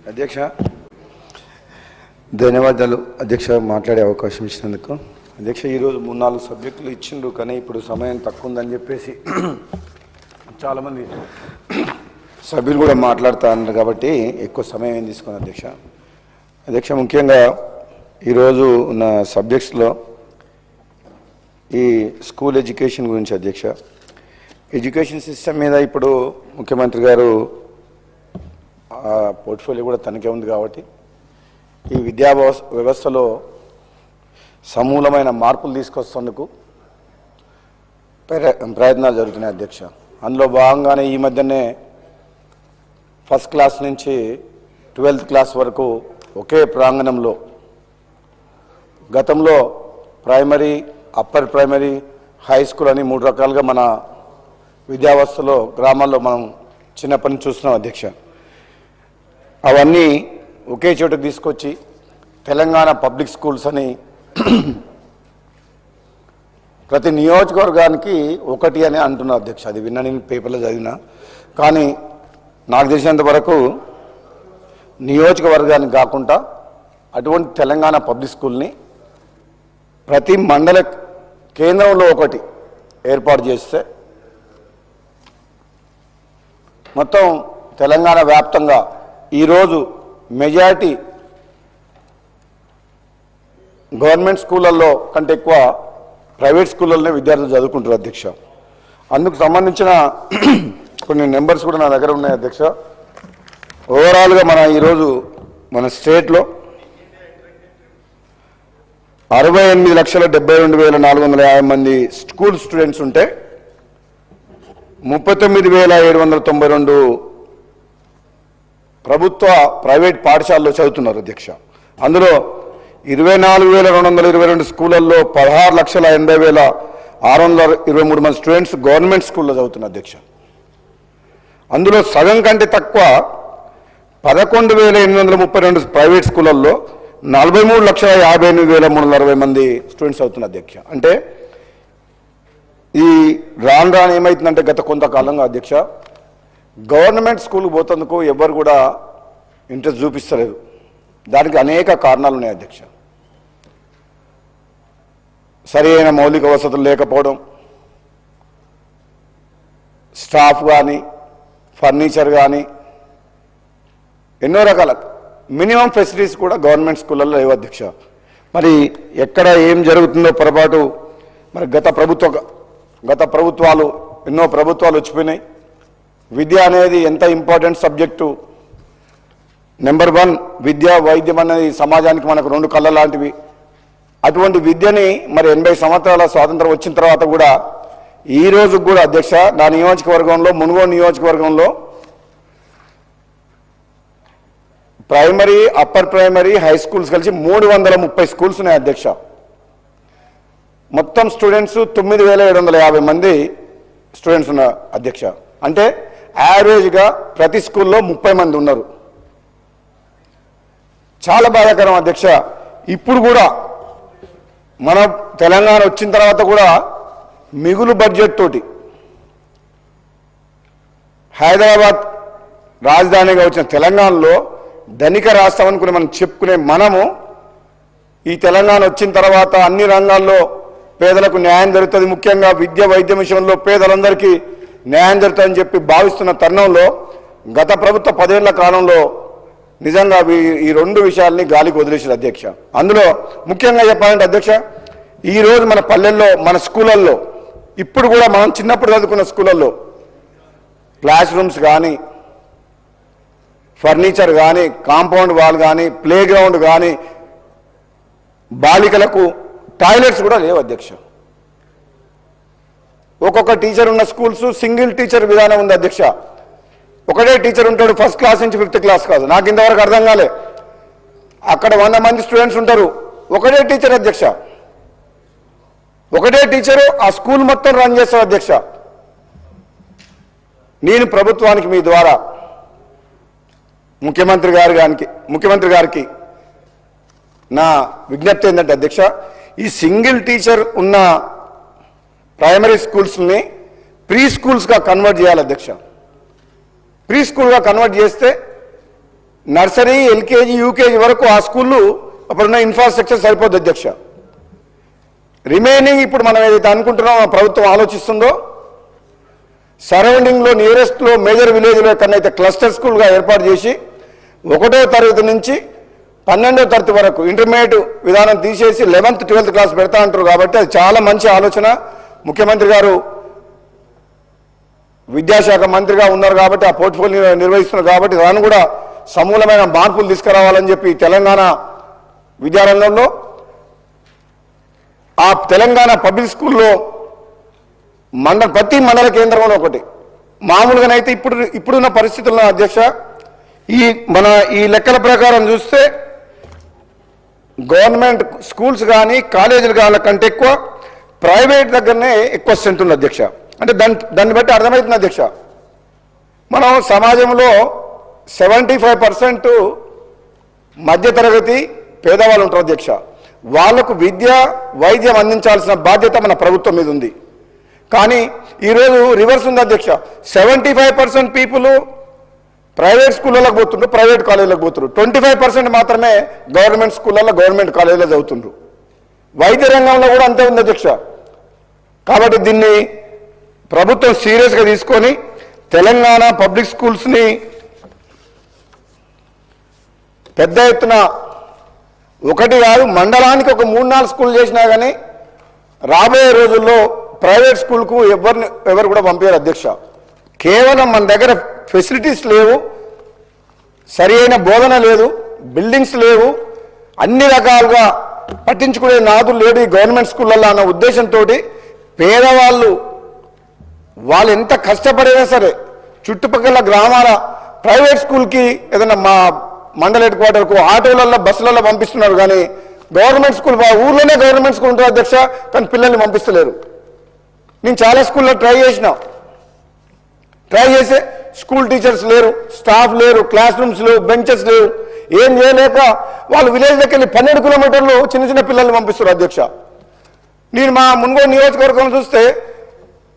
అధ్యక్ష, ధన్యవాదాలు అధ్యక్ష, మాట్లాడే అవకాశం ఇచ్చినందుకు. అధ్యక్ష, ఈరోజు 3-4 సబ్జెక్టులు ఇచ్చిండ్రు, కానీ ఇప్పుడు సమయం తక్కువ ఉందని చెప్పేసి చాలామంది సభ్యులు కూడా మాట్లాడుతూ ఉన్నారు కాబట్టి ఎక్కువ సమయం ఏం తీసుకున్నాను అధ్యక్ష. అధ్యక్ష, ముఖ్యంగా ఈరోజు ఉన్న సబ్జెక్ట్స్లో ఈ స్కూల్ ఎడ్యుకేషన్ గురించి అధ్యక్ష. ఎడ్యుకేషన్ సిస్టమ్ మీద ఇప్పుడు ముఖ్యమంత్రి గారు పోర్ట్ఫోలియో కూడా తనకే ఉంది కాబట్టి ఈ విద్యా వ్యవస్థలో సమూలమైన మార్పులు తీసుకొస్తేందుకు ప్రయత్నాలు జరుగుతున్నాయి అధ్యక్ష. అందులో భాగంగానే ఈ మధ్యనే ఫస్ట్ క్లాస్ నుంచి 12th క్లాస్ వరకు ఒకే ప్రాంగణంలో, గతంలో primary, upper primary, high school అని 3 రకాలుగా మన విద్యావస్థలో గ్రామాల్లో మనం చిన్నప్పటి నుంచి చూస్తున్నాం అధ్యక్ష. అవన్నీ ఒకే చోట తీసుకొచ్చి తెలంగాణ పబ్లిక్ స్కూల్స్ అని ప్రతి నియోజకవర్గానికి ఒకటి అని అంటున్నా అధ్యక్ష. అది విన్నా, నేను పేపర్లో చదివినా. కానీ నాకు తెలిసినంత వరకు నియోజకవర్గానికి కాకుండా అటువంటి తెలంగాణ పబ్లిక్ స్కూల్ని ప్రతి మండల కేంద్రంలో ఒకటి ఏర్పాటు చేస్తే మొత్తం తెలంగాణ వ్యాప్తంగా ఈరోజు మెజారిటీ గవర్నమెంట్ స్కూళ్ళల్లో కంటే ఎక్కువ ప్రైవేట్ స్కూళ్ళలోనే విద్యార్థులు చదువుకుంటారు అధ్యక్ష. అందుకు సంబంధించిన కొన్ని నెంబర్స్ కూడా నా దగ్గర ఉన్నాయి అధ్యక్ష. ఓవరాల్గా ఈరోజు మన స్టేట్లో 68,72,450 మంది స్కూల్ స్టూడెంట్స్ ఉంటే 39,792 ప్రభుత్వ ప్రైవేట్ పాఠశాలలో చదువుతున్నారు అధ్యక్ష. అందులో 24,222 స్కూళ్ళల్లో 16,80,623 మంది స్టూడెంట్స్ గవర్నమెంట్ స్కూల్లో చదువుతున్నారు అధ్యక్ష. అందులో సగం కంటే తక్కువ 11,832 ప్రైవేట్ స్కూళ్ళల్లో 43,58,360 మంది స్టూడెంట్స్ చదువుతున్నారు అధ్యక్ష. అంటే ఈ రాను ఏమవుతుందంటే గత కొంతకాలంగా అధ్యక్ష గవర్నమెంట్ స్కూల్కి పోతందుకు ఎవరు కూడా ఇంట్రెస్ట్ చూపిస్తలేదు. దానికి అనేక కారణాలు ఉన్నాయి అధ్యక్ష. సరి అయిన మౌలిక వసతులు లేకపోవడం, స్టాఫ్ కానీ, ఫర్నిచర్ కానీ, ఎన్నో రకాల మినిమం ఫెసిలిటీస్ కూడా గవర్నమెంట్ స్కూళ్ళల్లో లేవు అధ్యక్ష. మరి ఎక్కడ ఏం జరుగుతుందో పొరపాటు. మరి గత ప్రభుత్వాలు ఎన్నో ప్రభుత్వాలు వచ్చిపోయినాయి. విద్య అనేది ఎంత ఇంపార్టెంట్ సబ్జెక్టు. నెంబర్ 1 విద్య, వైద్యం అనేది సమాజానికి మనకు 2 కళ్ళ లాంటివి. అటువంటి విద్యని మరి 80 సంవత్సరాల స్వాతంత్రం వచ్చిన తర్వాత కూడా ఈ రోజు కూడా అధ్యక్ష నా నియోజకవర్గంలో, మునుగోడు నియోజకవర్గంలో primary, upper primary, high schools కలిసి 330 స్కూల్స్ ఉన్నాయి అధ్యక్ష. మొత్తం స్టూడెంట్స్ 9,750 మంది స్టూడెంట్స్ ఉన్నారు అధ్యక్ష. అంటే యావరేజ్గా ప్రతి స్కూల్లో 30 మంది ఉన్నారు. చాలా బాధాకరం అధ్యక్ష. ఇప్పుడు కూడా మన తెలంగాణ వచ్చిన తర్వాత కూడా మిగులు బడ్జెట్ తోటి హైదరాబాద్ రాజధానిగా వచ్చిన తెలంగాణలో ధనిక రాష్ట్రం అనుకుని మనం చెప్పుకునే మనము ఈ తెలంగాణ వచ్చిన తర్వాత అన్ని రంగాల్లో పేదలకు న్యాయం జరుగుతుంది, ముఖ్యంగా విద్య, వైద్య విషయంలో పేదలందరికీ న్యాయం జరుగుతుందని చెప్పి భావిస్తున్న తరుణంలో గత ప్రభుత్వ 10 ఏళ్ల కాలంలో నిజంగా ఈ 2 విషయాల్ని గాలికి వదిలేసారు అధ్యక్ష. అందులో ముఖ్యంగా చెప్పాలంటే అధ్యక్ష, ఈరోజు మన పల్లెల్లో, మన స్కూళ్ళల్లో, ఇప్పుడు కూడా మనం చిన్నప్పుడు చదువుకున్న స్కూళ్ళల్లో క్లాస్ రూమ్స్ కానీ, ఫర్నిచర్ కానీ, కాంపౌండ్ వాల్ కానీ, ప్లే గ్రౌండ్ కానీ, బాలికలకు టాయిలెట్స్ కూడా లేవు అధ్యక్ష. ఒక్కొక్క టీచర్ ఉన్న స్కూల్స్ సింగిల్ టీచర్ విధానం ఉంది అధ్యక్ష. ఒకటే టీచర్ ఉంటాడు ఫస్ట్ క్లాస్ నుంచి 5th క్లాస్ కాదు. నాకు ఇంతవరకు అర్థం కాలే. అక్కడ 100 మంది స్టూడెంట్స్ ఉంటారు, ఒకటే టీచర్ అధ్యక్ష. ఒకటే టీచరు ఆ స్కూల్ మొత్తం రన్ చేస్తారు అధ్యక్ష. నేను ప్రభుత్వానికి మీ ద్వారా ముఖ్యమంత్రి గారికి నా విజ్ఞప్తి ఏంటంటే అధ్యక్ష, ఈ సింగిల్ టీచర్ ఉన్న ప్రైమరీ స్కూల్స్ని ప్రీ స్కూల్స్గా కన్వర్ట్ చేయాలి అధ్యక్ష. ప్రీ స్కూల్గా కన్వర్ట్ చేస్తే నర్సరీ, ఎల్కేజీ, యూకేజీ వరకు ఆ స్కూళ్ళు అప్పుడున్న ఇన్ఫ్రాస్ట్రక్చర్ సరిపోద్ది అధ్యక్ష. రిమైనింగ్ ఇప్పుడు మనం ఏదైతే అనుకుంటున్నామో ప్రభుత్వం ఆలోచిస్తుందో సరౌండింగ్లో నియరెస్ట్లో మేజర్ విలేజ్లో ఎక్కడైతే క్లస్టర్ స్కూల్గా ఏర్పాటు చేసి 1వ తరగతి నుంచి 12వ తరగతి వరకు ఇంటర్మీడియట్ విధానం తీసేసి 11th, 12th క్లాస్ పెడతా అంటారు. కాబట్టి అది చాలా మంచి ఆలోచన. ముఖ్యమంత్రి గారు విద్యాశాఖ మంత్రిగా ఉన్నారు కాబట్టి ఆ పోర్ట్ఫోలియో నిర్వహిస్తున్నారు కాబట్టి దాన్ని కూడా సమూలమైన మార్పులు తీసుకురావాలని చెప్పి తెలంగాణ విద్యారంగంలో ఆ తెలంగాణ పబ్లిక్ స్కూల్లో ప్రతి మండల కేంద్రంలో ఒకటి మామూలుగానైతే ఇప్పుడున్న పరిస్థితుల్లో అధ్యక్ష ఈ లెక్కల ప్రకారం చూస్తే గవర్నమెంట్ స్కూల్స్ కానీ కాలేజీలు కానీ కంటే ఎక్కువ ప్రైవేట్ దగ్గరనే ఎక్కువ స్ట్రెంత్ ఉంది అధ్యక్ష. అంటే దాన్ని బట్టి అర్థమవుతుంది అధ్యక్ష, మనం సమాజంలో 75% మధ్యతరగతి పేదవాళ్ళు ఉంటారు అధ్యక్ష. వాళ్లకు విద్య, వైద్యం అందించాల్సిన బాధ్యత మన ప్రభుత్వం మీద ఉంది. కానీ ఈరోజు రివర్స్ ఉంది అధ్యక్ష. 75% పీపుల్ ప్రైవేట్ స్కూళ్ళలోకి పోతుండ్రు, ప్రైవేట్ కాలేజీలకు పోతున్నారు. 25% మాత్రమే గవర్నమెంట్ స్కూళ్ళల్లో, గవర్నమెంట్ కాలేజీలో చదువుతుండ్రు. వైద్య రంగంలో కూడా అంతే ఉంది అధ్యక్ష. కాబట్టి దీన్ని ప్రభుత్వం సీరియస్గా తీసుకొని తెలంగాణ పబ్లిక్ స్కూల్స్ని పెద్ద ఎత్తున ఒకటి కాదు మండలానికి ఒక 3-4 స్కూల్ చేసినా కానీ రాబోయే రోజుల్లో ప్రైవేట్ స్కూల్కు ఎవరు కూడా పంపారు అధ్యక్ష. కేవలం మన దగ్గర ఫెసిలిటీస్ లేవు, సరి అయిన బోధన లేదు, బిల్డింగ్స్ లేవు, అన్ని రకాలుగా పట్టించుకునే నాదులు లేడు ఈ గవర్నమెంట్ స్కూళ్ళల్లో అన్న ఉద్దేశంతో పేదవాళ్ళు వాళ్ళు ఎంత కష్టపడైనా సరే చుట్టుపక్కల గ్రామాల ప్రైవేట్ స్కూల్కి ఏదైనా మా మండల హెడ్ క్వార్టర్కు ఆటోలలో, బస్సులలో పంపిస్తున్నారు. కానీ గవర్నమెంట్ స్కూల్ ఊర్లోనే గవర్నమెంట్ స్కూల్ ఉంటుంది అధ్యక్ష, కానీ పిల్లల్ని పంపిస్తలేరు. నేను చాలా స్కూల్లో ట్రై చేసే స్కూల్ టీచర్స్ లేరు, స్టాఫ్ లేరు, క్లాస్ రూమ్స్ లేవు, బెంచెస్ లేవు. ఏం చేయలేక వాళ్ళు విలేజ్లోకి వెళ్ళి 12 కిలోమీటర్లు చిన్న చిన్న పిల్లల్ని పంపిస్తారు అధ్యక్ష. నేను మా మున్గోడు నియోజకవర్గం చూస్తే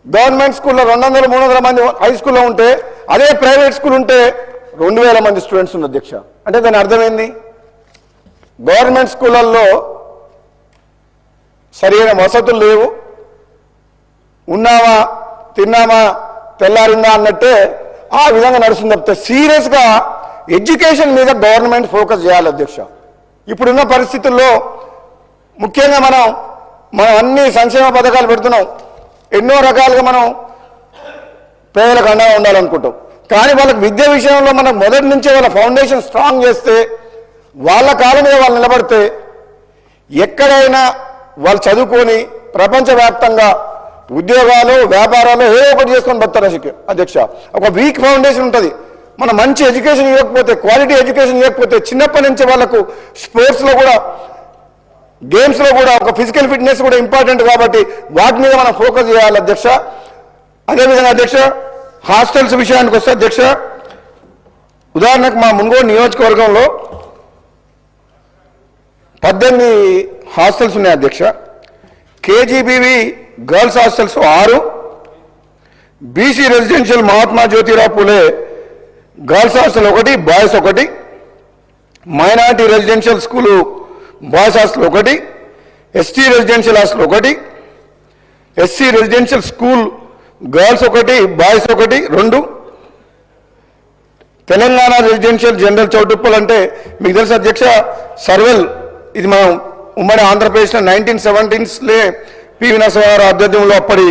గవర్నమెంట్ స్కూల్లో 200-300 మంది హై స్కూల్లో ఉంటే అదే ప్రైవేట్ స్కూల్ ఉంటే 2000 మంది స్టూడెంట్స్ ఉంది అధ్యక్ష. అంటే దాని అర్థమైంది గవర్నమెంట్ స్కూళ్ళల్లో సరైన వసతులు లేవు, ఉన్నామా తిన్నామా తెల్లారిందా అన్నట్టే ఆ విధంగా నడుస్తుంది తప్పితే సీరియస్గా ఎడ్యుకేషన్ మీద గవర్నమెంట్ ఫోకస్ చేయాలి అధ్యక్ష. ఇప్పుడున్న పరిస్థితుల్లో ముఖ్యంగా మనం అన్ని సంక్షేమ పథకాలు పెడుతున్నాం, ఎన్నో రకాలుగా మనం పేదలకు అండగా ఉండాలనుకుంటాం. కానీ వాళ్ళకి విద్య విషయంలో మనం మొదటి నుంచే వాళ్ళ ఫౌండేషన్ స్ట్రాంగ్ చేస్తే, వాళ్ళ కాలం మీద వాళ్ళు నిలబడితే ఎక్కడైనా వాళ్ళు చదువుకొని ప్రపంచవ్యాప్తంగా ఉద్యోగాలు, వ్యాపారాలు ఏదో ఒకటి చేసుకొని బతారు అధ్యక్ష. ఒక వీక్ ఫౌండేషన్ ఉంటుంది. మనం మంచి ఎడ్యుకేషన్ ఇవ్వకపోతే, క్వాలిటీ ఎడ్యుకేషన్ ఇవ్వకపోతే చిన్నప్పటి నుంచి వాళ్ళకు స్పోర్ట్స్లో కూడా, గేమ్స్లో కూడా ఒక ఫిజికల్ ఫిట్నెస్ కూడా ఇంపార్టెంట్. కాబట్టి వాటి మీద మనం ఫోకస్ చేయాలి అధ్యక్ష. అదేవిధంగా అధ్యక్ష హాస్టల్స్ విషయానికి వస్తే అధ్యక్ష, ఉదాహరణకు మా మున్గోడు నియోజకవర్గంలో 18 హాస్టల్స్ ఉన్నాయి అధ్యక్ష. KGBV girls hostels 6, BC residential Mahatma Jyotirao Phule girls hostel 1, boys 1, minority residential school boys hostel 1, ST residential hostel 1, SC residential school girls 1, boys 1, 2, Telangana residential general Choutuppal అంటే మీకు తెలుసు అధ్యక్ష సర్వెల్, ఇది మనం ఉమ్మడి ఆంధ్రప్రదేశ్లో 1970s పివి నరసింహారావు ఆధ్వర్యంలో అప్పటి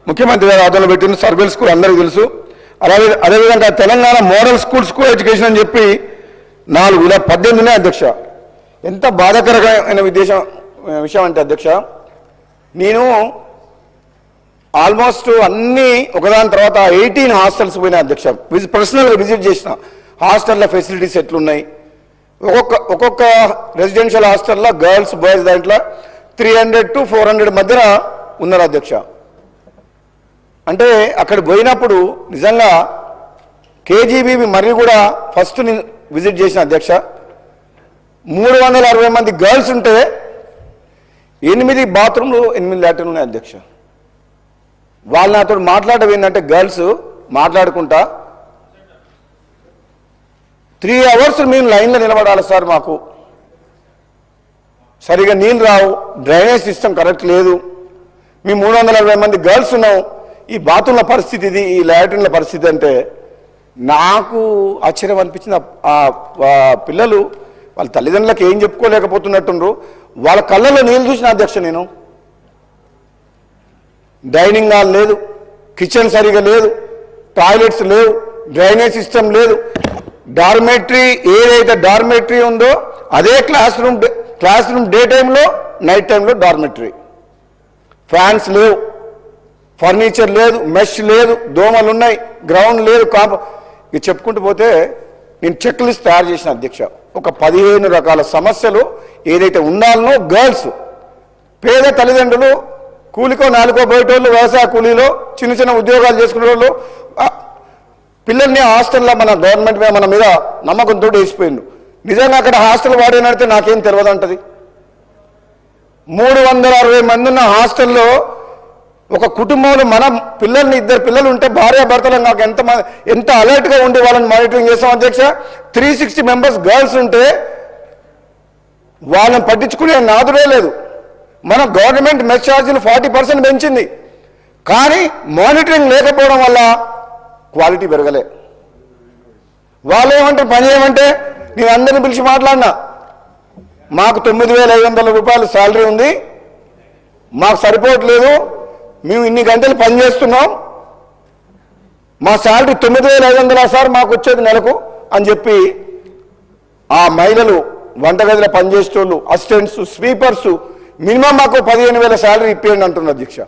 ముఖ్యమంత్రి గారు ఆధ్వర్యంలో పెట్టిన సర్వెల్ స్కూల్ అందరికీ తెలుసు. అదేవిధంగా తెలంగాణ మోడల్ స్కూల్ ఎడ్యుకేషన్ అని చెప్పి 4 ఇలా 18 అధ్యక్ష. ఎంత బాధాకరమైన విషయం అంటే అధ్యక్ష, నేను ఆల్మోస్ట్ అన్ని ఒకదాని తర్వాత 18 హాస్టల్స్ పోయినా అధ్యక్ష. పర్సనల్గా విజిట్ చేసిన హాస్టల్లో ఫెసిలిటీస్ ఎట్లున్నాయి. ఒక్కొక్క రెసిడెన్షియల్ హాస్టల్లో గర్ల్స్ బాయ్స్ దాంట్లో 300 to 400 మధ్యన ఉన్నారు అధ్యక్ష. అంటే అక్కడ పోయినప్పుడు నిజంగా కేజీబీబీ మరి కూడా ఫస్ట్ నేను విజిట్ చేసిన అధ్యక్ష, 360 మంది గర్ల్స్ ఉంటే 8 బాత్రూమ్లు 8 లాట్రిన్లు ఉన్నాయి అధ్యక్ష. వాళ్ళు నాతో మాట్లాడడం ఏంటంటే గర్ల్స్ మాట్లాడుకుంటా 3 hours మేము లైన్లో నిలబడాలి సార్. మాకు సరిగా నీళ్ళు రావు, డ్రైనేజ్ సిస్టమ్ కరెక్ట్ లేదు, మీ 360 మంది గర్ల్స్ ఉన్నాం, ఈ బాత్రూమ్ల పరిస్థితి ఇది, ఈ లాట్రిన్ల పరిస్థితి అంటే నాకు ఆశ్చర్యం అనిపించింది. ఆ పిల్లలు వాళ్ళ తల్లిదండ్రులకు ఏం చెప్పుకోలేకపోతున్నట్టుండ్రు. వాళ్ళ కళ్ళలో నీళ్ళు చూసిన అధ్యక్ష నేను. డైనింగ్ హాల్ లేదు, కిచెన్ సరిగా లేదు, టాయిలెట్స్ లేవు, డ్రైనేజ్ సిస్టమ్ లేదు. డార్మెటరీ ఏదైతే డార్మెటరీ ఉందో అదే క్లాస్ రూమ్ డే టైంలో, నైట్ టైంలో డార్మెటరీ. ఫ్యాన్స్ లేవు, ఫర్నిచర్ లేదు, మెష్ లేదు, దోమలు ఉన్నాయి, గ్రౌండ్ లేదు, ఇక చెప్పుకుంటూ పోతే నేను చెక్ లిస్ట్ తయారు చేసిన అధ్యక్ష. ఒక 15 రకాల సమస్యలు ఏదైతే ఉండాలనో గర్ల్స్, పేద తల్లిదండ్రులు, కూలికో 4కో బయటోళ్ళు, వ్యవసాయ కూలీలో చిన్న చిన్న ఉద్యోగాలు చేసుకునే వాళ్ళు పిల్లల్ని హాస్టల్లో మన గవర్నమెంట్ మన మీద నమ్మకంతో వేసిపోయిండు. నిజంగా అక్కడ హాస్టల్ వాడేనడితే నాకేం తెలియదు అంటది. 360 మంది ఉన్న హాస్టల్లో ఒక కుటుంబంలో మన పిల్లల్ని 2 పిల్లలు ఉంటే భార్యాభర్తలు నాకు ఎంత అలర్ట్గా ఉండి వాళ్ళని మానిటరింగ్ చేస్తాం అధ్యక్ష. 360 మెంబర్స్ గర్ల్స్ ఉంటే వాళ్ళని పట్టించుకునే నాదుడే లేదు. మన గవర్నమెంట్ మెస్ ఛార్జీలు 40% పెంచింది, కానీ మానిటరింగ్ లేకపోవడం వల్ల క్వాలిటీ పెరగలే. వాళ్ళు ఏమంటారు, పని చేయమంటే నేను అందరిని పిలిచి మాట్లాడినా, మాకు 9,500 రూపాయలు శాలరీ ఉంది, మాకు సరిపోవట్లేదు, మేము ఇన్ని గంటలు పని చేస్తున్నాం, మా శాలరీ 9,500 సార్ మాకు వచ్చేది నెలకు అని చెప్పి ఆ మహిళలు, వంటగదిలో పనిచేసేటోళ్ళు, అసిస్టెంట్స్, స్వీపర్స్ మినిమం మాకు 15,000 శాలరీ ఇప్పియండి అంటున్నారు అధ్యక్ష.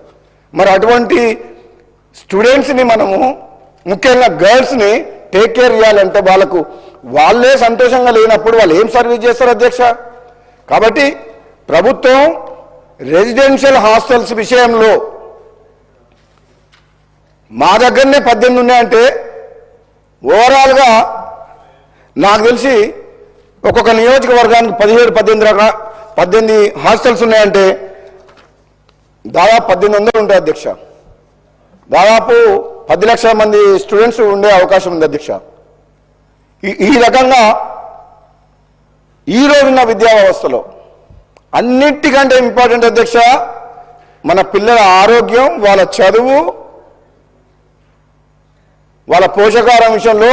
మరి అటువంటి స్టూడెంట్స్ని మనము, ముఖ్యంగా గర్ల్స్ని టేక్ కేర్ చేయాలంటే వాళ్ళే సంతోషంగా లేనప్పుడు వాళ్ళు ఏం సర్వీస్ చేస్తారు అధ్యక్ష. కాబట్టి ప్రభుత్వం రెసిడెన్షియల్ హాస్టల్స్ విషయంలో మా దగ్గరనే 18 ఉన్నాయంటే ఓవరాల్గా నాకు తెలిసి ఒక్కొక్క నియోజకవర్గానికి 17-18 హాస్టల్స్ ఉన్నాయంటే దాదాపు 1800 ఉంటాయి అధ్యక్ష. దాదాపు 10 లక్షల మంది స్టూడెంట్స్ ఉండే అవకాశం ఉంది అధ్యక్ష. ఈ రకంగా ఈ రోజున్న విద్యా వ్యవస్థలో అన్నిటికంటే ఇంపార్టెంట్ అధ్యక్ష మన పిల్లల ఆరోగ్యం, వాళ్ళ చదువు, వాళ్ళ పోషకాహారం విషయంలో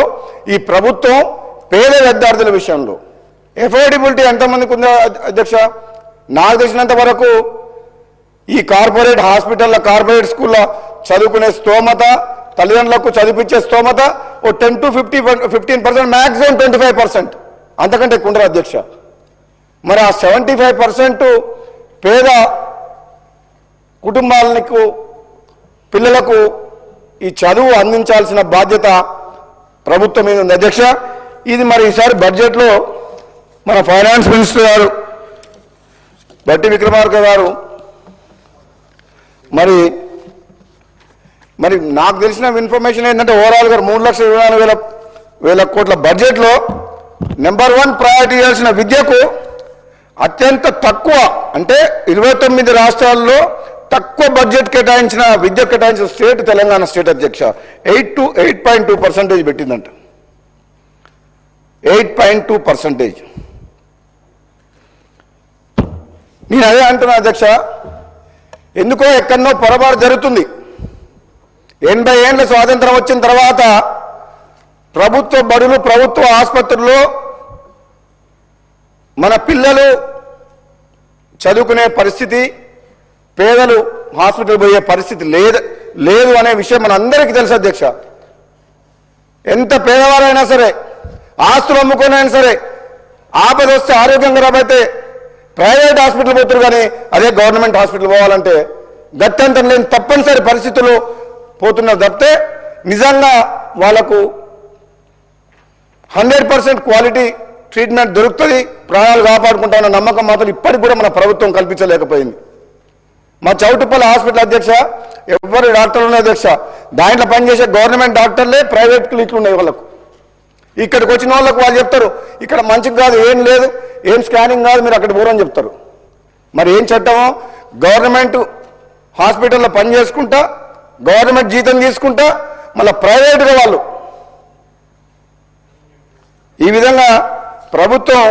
ఈ ప్రభుత్వం పేద విద్యార్థుల విషయంలో ఎఫోర్డబిలిటీ ఎంతమందికి ఉందో అధ్యక్ష, నాకు తెలిసినంత వరకు ఈ కార్పొరేట్ హాస్పిటల్ల, కార్పొరేట్ స్కూల్లో చదువుకునే స్తోమత, తల్లిదండ్రులకు చదివించే స్తోమత ఓ 10 to 15%, మ్యాక్సిమం 25%, అంతకంటే ఎక్కువ ఉండరు అధ్యక్ష. మరి ఆ 75% పేద కుటుంబాలకు, పిల్లలకు ఈ చదువు అందించాల్సిన బాధ్యత ప్రభుత్వం మీద ఉంది అధ్యక్ష. ఇది మరి ఈసారి బడ్జెట్లో మన ఫైనాన్స్ మినిస్టర్ గారు బట్టి విక్రమార్క గారు మరి నాకు తెలిసిన ఇన్ఫర్మేషన్ ఏంటంటే ఓవరాల్గా 3,24,000 కోట్ల బడ్జెట్లో నెంబర్ 1 ప్రయారిటీ చేయాల్సిన విద్యకు అత్యంత తక్కువ, అంటే 29 రాష్ట్రాల్లో తక్కువ బడ్జెట్ కేటాయించిన విద్య కేటాయించిన స్టేట్ తెలంగాణ స్టేట్ అధ్యక్ష. 8.2% పెట్టిందంట. 8.2%. నేను అదే అంటున్నా అధ్యక్ష, ఎందుకో ఎక్కడనో పొరపాటు జరుగుతుంది. 80 ఏళ్ల స్వాతంత్రం వచ్చిన తర్వాత ప్రభుత్వ బడులు, ప్రభుత్వ ఆసుపత్రుల్లో మన పిల్లలు చదువుకునే పరిస్థితి, పేదలు హాస్పిటల్ పోయే పరిస్థితి లేదు అనే విషయం మన అందరికీ తెలుసు అధ్యక్ష. ఎంత పేదవారైనా సరే, ఆస్తులు అమ్ముకునైనా సరే, ఆపద వస్తే, ఆరోగ్యం ఖరాబ్ అయితే ప్రైవేట్ హాస్పిటల్ పోతున్నారు, కానీ అదే గవర్నమెంట్ హాస్పిటల్ పోవాలంటే గత్యంతరం లేని తప్పనిసరి పరిస్థితులు పోతున్నారు తప్పితే నిజంగా వాళ్లకు 100% క్వాలిటీ ట్రీట్మెంట్ దొరుకుతుంది, ప్రాణాలు కాపాడుకుంటామన్న నమ్మకం మాత్రం ఇప్పటికి కూడా మన ప్రభుత్వం కల్పించలేకపోయింది. మా చౌటుప్పల్ హాస్పిటల్ అధ్యక్ష ఎవరు డాక్టర్లు ఉన్నాయి అధ్యక్ష, దాంట్లో పనిచేసే గవర్నమెంట్ డాక్టర్లే ప్రైవేట్ క్లినిక్లు ఉన్నాయి వాళ్ళకు. ఇక్కడికి వచ్చిన వాళ్ళకు వాళ్ళు చెప్తారు ఇక్కడ మంచిగా కాదు, ఏం లేదు, ఏం స్కానింగ్ కాదు, మీరు అక్కడ పోరని చెప్తారు. మరి ఏం చట్టమో, గవర్నమెంట్ హాస్పిటల్లో పని చేసుకుంటా, గవర్నమెంట్ జీతం తీసుకుంటా, మళ్ళీ ప్రైవేట్గా వాళ్ళు ఈ విధంగా ప్రభుత్వం,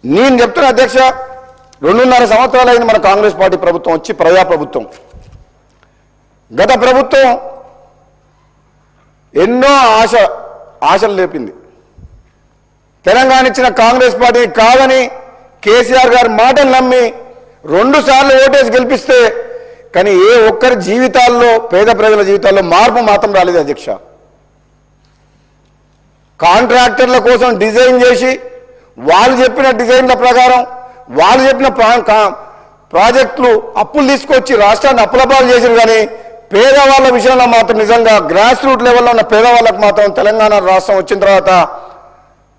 నేను చెప్తున్న అధ్యక్ష, 2.5 సంవత్సరాలు అయింది మన కాంగ్రెస్ పార్టీ ప్రభుత్వం వచ్చి, ప్రజాప్రభుత్వం. గత ప్రభుత్వం ఎన్నో ఆశలు లేపింది. తెలంగాణ ఇచ్చిన కాంగ్రెస్ పార్టీ కాదని కేసీఆర్ గారి మాటలు నమ్మి 2 సార్లు ఓటేసి గెలిపిస్తే, కానీ ఏ ఒక్కరి జీవితాల్లో, పేద ప్రజల జీవితాల్లో మార్పు మాత్రం రాలేదు అధ్యక్ష. కాంట్రాక్టర్ల కోసం డిజైన్ చేసి, వాళ్ళు చెప్పిన డిజైన్ల ప్రకారం, వాళ్ళు చెప్పిన ప్రాజెక్టులు అప్పులు తీసుకొచ్చి రాష్ట్రాన్ని అప్పులపాలు చేశారు. కానీ పేదవాళ్ళ విషయంలో మాత్రం, నిజంగా గ్రాస్ రూట్ లెవెల్లో ఉన్న పేదవాళ్ళకు మాత్రం తెలంగాణ రాష్ట్రం వచ్చిన తర్వాత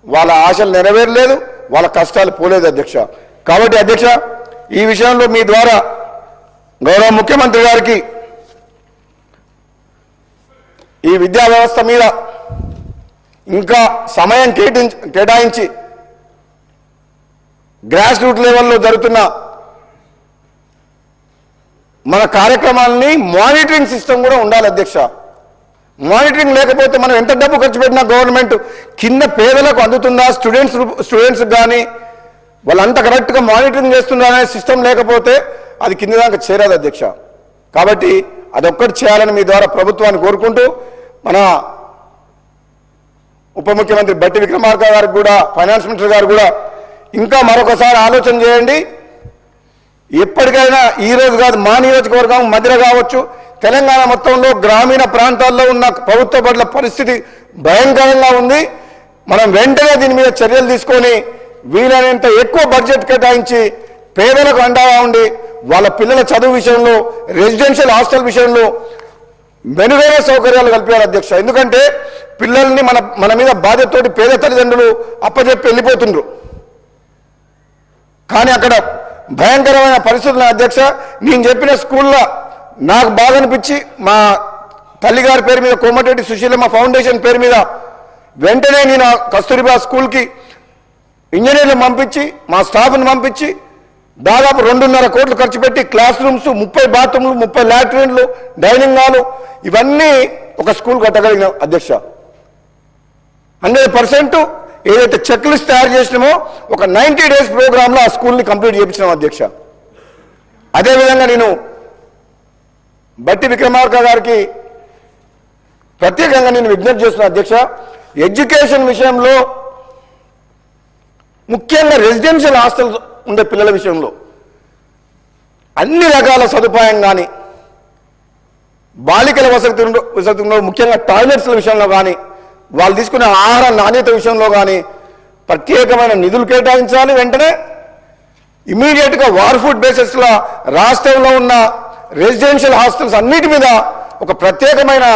వాళ్ళ ఆశలు నెరవేరలేదు, వాళ్ళ కష్టాలు పోలేదు అధ్యక్ష. కాబట్టి అధ్యక్ష, ఈ విషయంలో మీ ద్వారా గౌరవ ముఖ్యమంత్రి గారికి ఈ విద్యా వ్యవస్థ మీద ఇంకా సమయం కేటాయించి గ్రాస్ రూట్ లెవెల్లో జరుగుతున్న మన కార్యక్రమాలని మానిటరింగ్ సిస్టమ్ కూడా ఉండాలి అధ్యక్ష. మానిటరింగ్ లేకపోతే మనం ఎంత డబ్బు ఖర్చు పెట్టినా గవర్నమెంట్ కింద పేదలకు అందుతుందా, స్టూడెంట్స్ కానీ వాళ్ళంతా కరెక్ట్గా మానిటరింగ్ చేస్తుందా అనే సిస్టమ్ లేకపోతే అది కింద దాకా చేరాదు అధ్యక్ష. కాబట్టి అదొక్కటి చేయాలని మీ ద్వారా ప్రభుత్వాన్ని కోరుకుంటూ, మన ఉప ముఖ్యమంత్రి బట్టి విక్రమార్క గారికి కూడా, ఫైనాన్స్ మినిస్టర్ గారు కూడా ఇంకా మరొకసారి ఆలోచన చేయండి. ఎప్పటికైనా ఈ రోజు కాదు, మా నియోజకవర్గం మధ్యలో కావచ్చు, తెలంగాణ మొత్తంలో గ్రామీణ ప్రాంతాల్లో ఉన్న ప్రభుత్వ బడుల పరిస్థితి భయంకరంగా ఉంది. మనం వెంటనే దీని మీద చర్యలు తీసుకొని వీలైనంత ఎక్కువ బడ్జెట్ కేటాయించి పేదలకు అండగా ఉండి వాళ్ళ పిల్లల చదువు విషయంలో, రెసిడెన్షియల్ హాస్టల్ విషయంలో మెరుగైన సౌకర్యాలు కల్పించాలి అధ్యక్ష. ఎందుకంటే పిల్లల్ని మన మీద బాధ్యతతోటి పేద తల్లిదండ్రులు అప్పచెప్పి వెళ్ళిపోతుండ్రు. కానీ అక్కడ భయంకరమైన పరిస్థితుల అధ్యక్ష, నేను చెప్పిన స్కూల్లో నాకు బాగా అనిపించి, మా తల్లిగారి పేరు మీద కోమటిరెడ్డి సుశీలమ్మ ఫౌండేషన్ పేరు మీద వెంటనే నేను కస్తూరిబా స్కూల్కి ఇంజనీర్లు పంపించి, మా స్టాఫ్ని పంపించి దాదాపు 2.5 కోట్లు ఖర్చు పెట్టి క్లాస్ రూమ్స్, 30 బాత్రూమ్లు, 30 లాట్రిన్లు, డైనింగ్ హాలు ఇవన్నీ ఒక స్కూల్ కట్టగలిగిన అధ్యక్ష. 100% ఏదైతే చెక్ లిస్ట్ తయారు చేసినామో ఒక 90 డేస్ ప్రోగ్రాంలో ఆ స్కూల్ని కంప్లీట్ చేయించినాం అధ్యక్ష. అదేవిధంగా నేను బట్టి విక్రమార్క గారికి ప్రత్యేకంగా నేను విజ్ఞప్తి చేస్తున్నా అధ్యక్ష, ఎడ్యుకేషన్ విషయంలో ముఖ్యంగా రెసిడెన్షియల్ హాస్టల్స్ ఉండే పిల్లల విషయంలో అన్ని రకాల సదుపాయం కానీ, బాలికల వసతిలో ముఖ్యంగా టాయిలెట్స్ల విషయంలో కానీ, వాళ్ళు తీసుకునే ఆహార నాణ్యత విషయంలో కానీ ప్రత్యేకమైన నిధులు కేటాయించాలి. వెంటనే ఇమీడియట్గా వార్ ఫుడ్ బేసిస్లో రాష్ట్రంలో ఉన్న రెసిడెన్షియల్ హాస్టల్స్ అన్నిటి మీద ఒక ప్రత్యేకమైన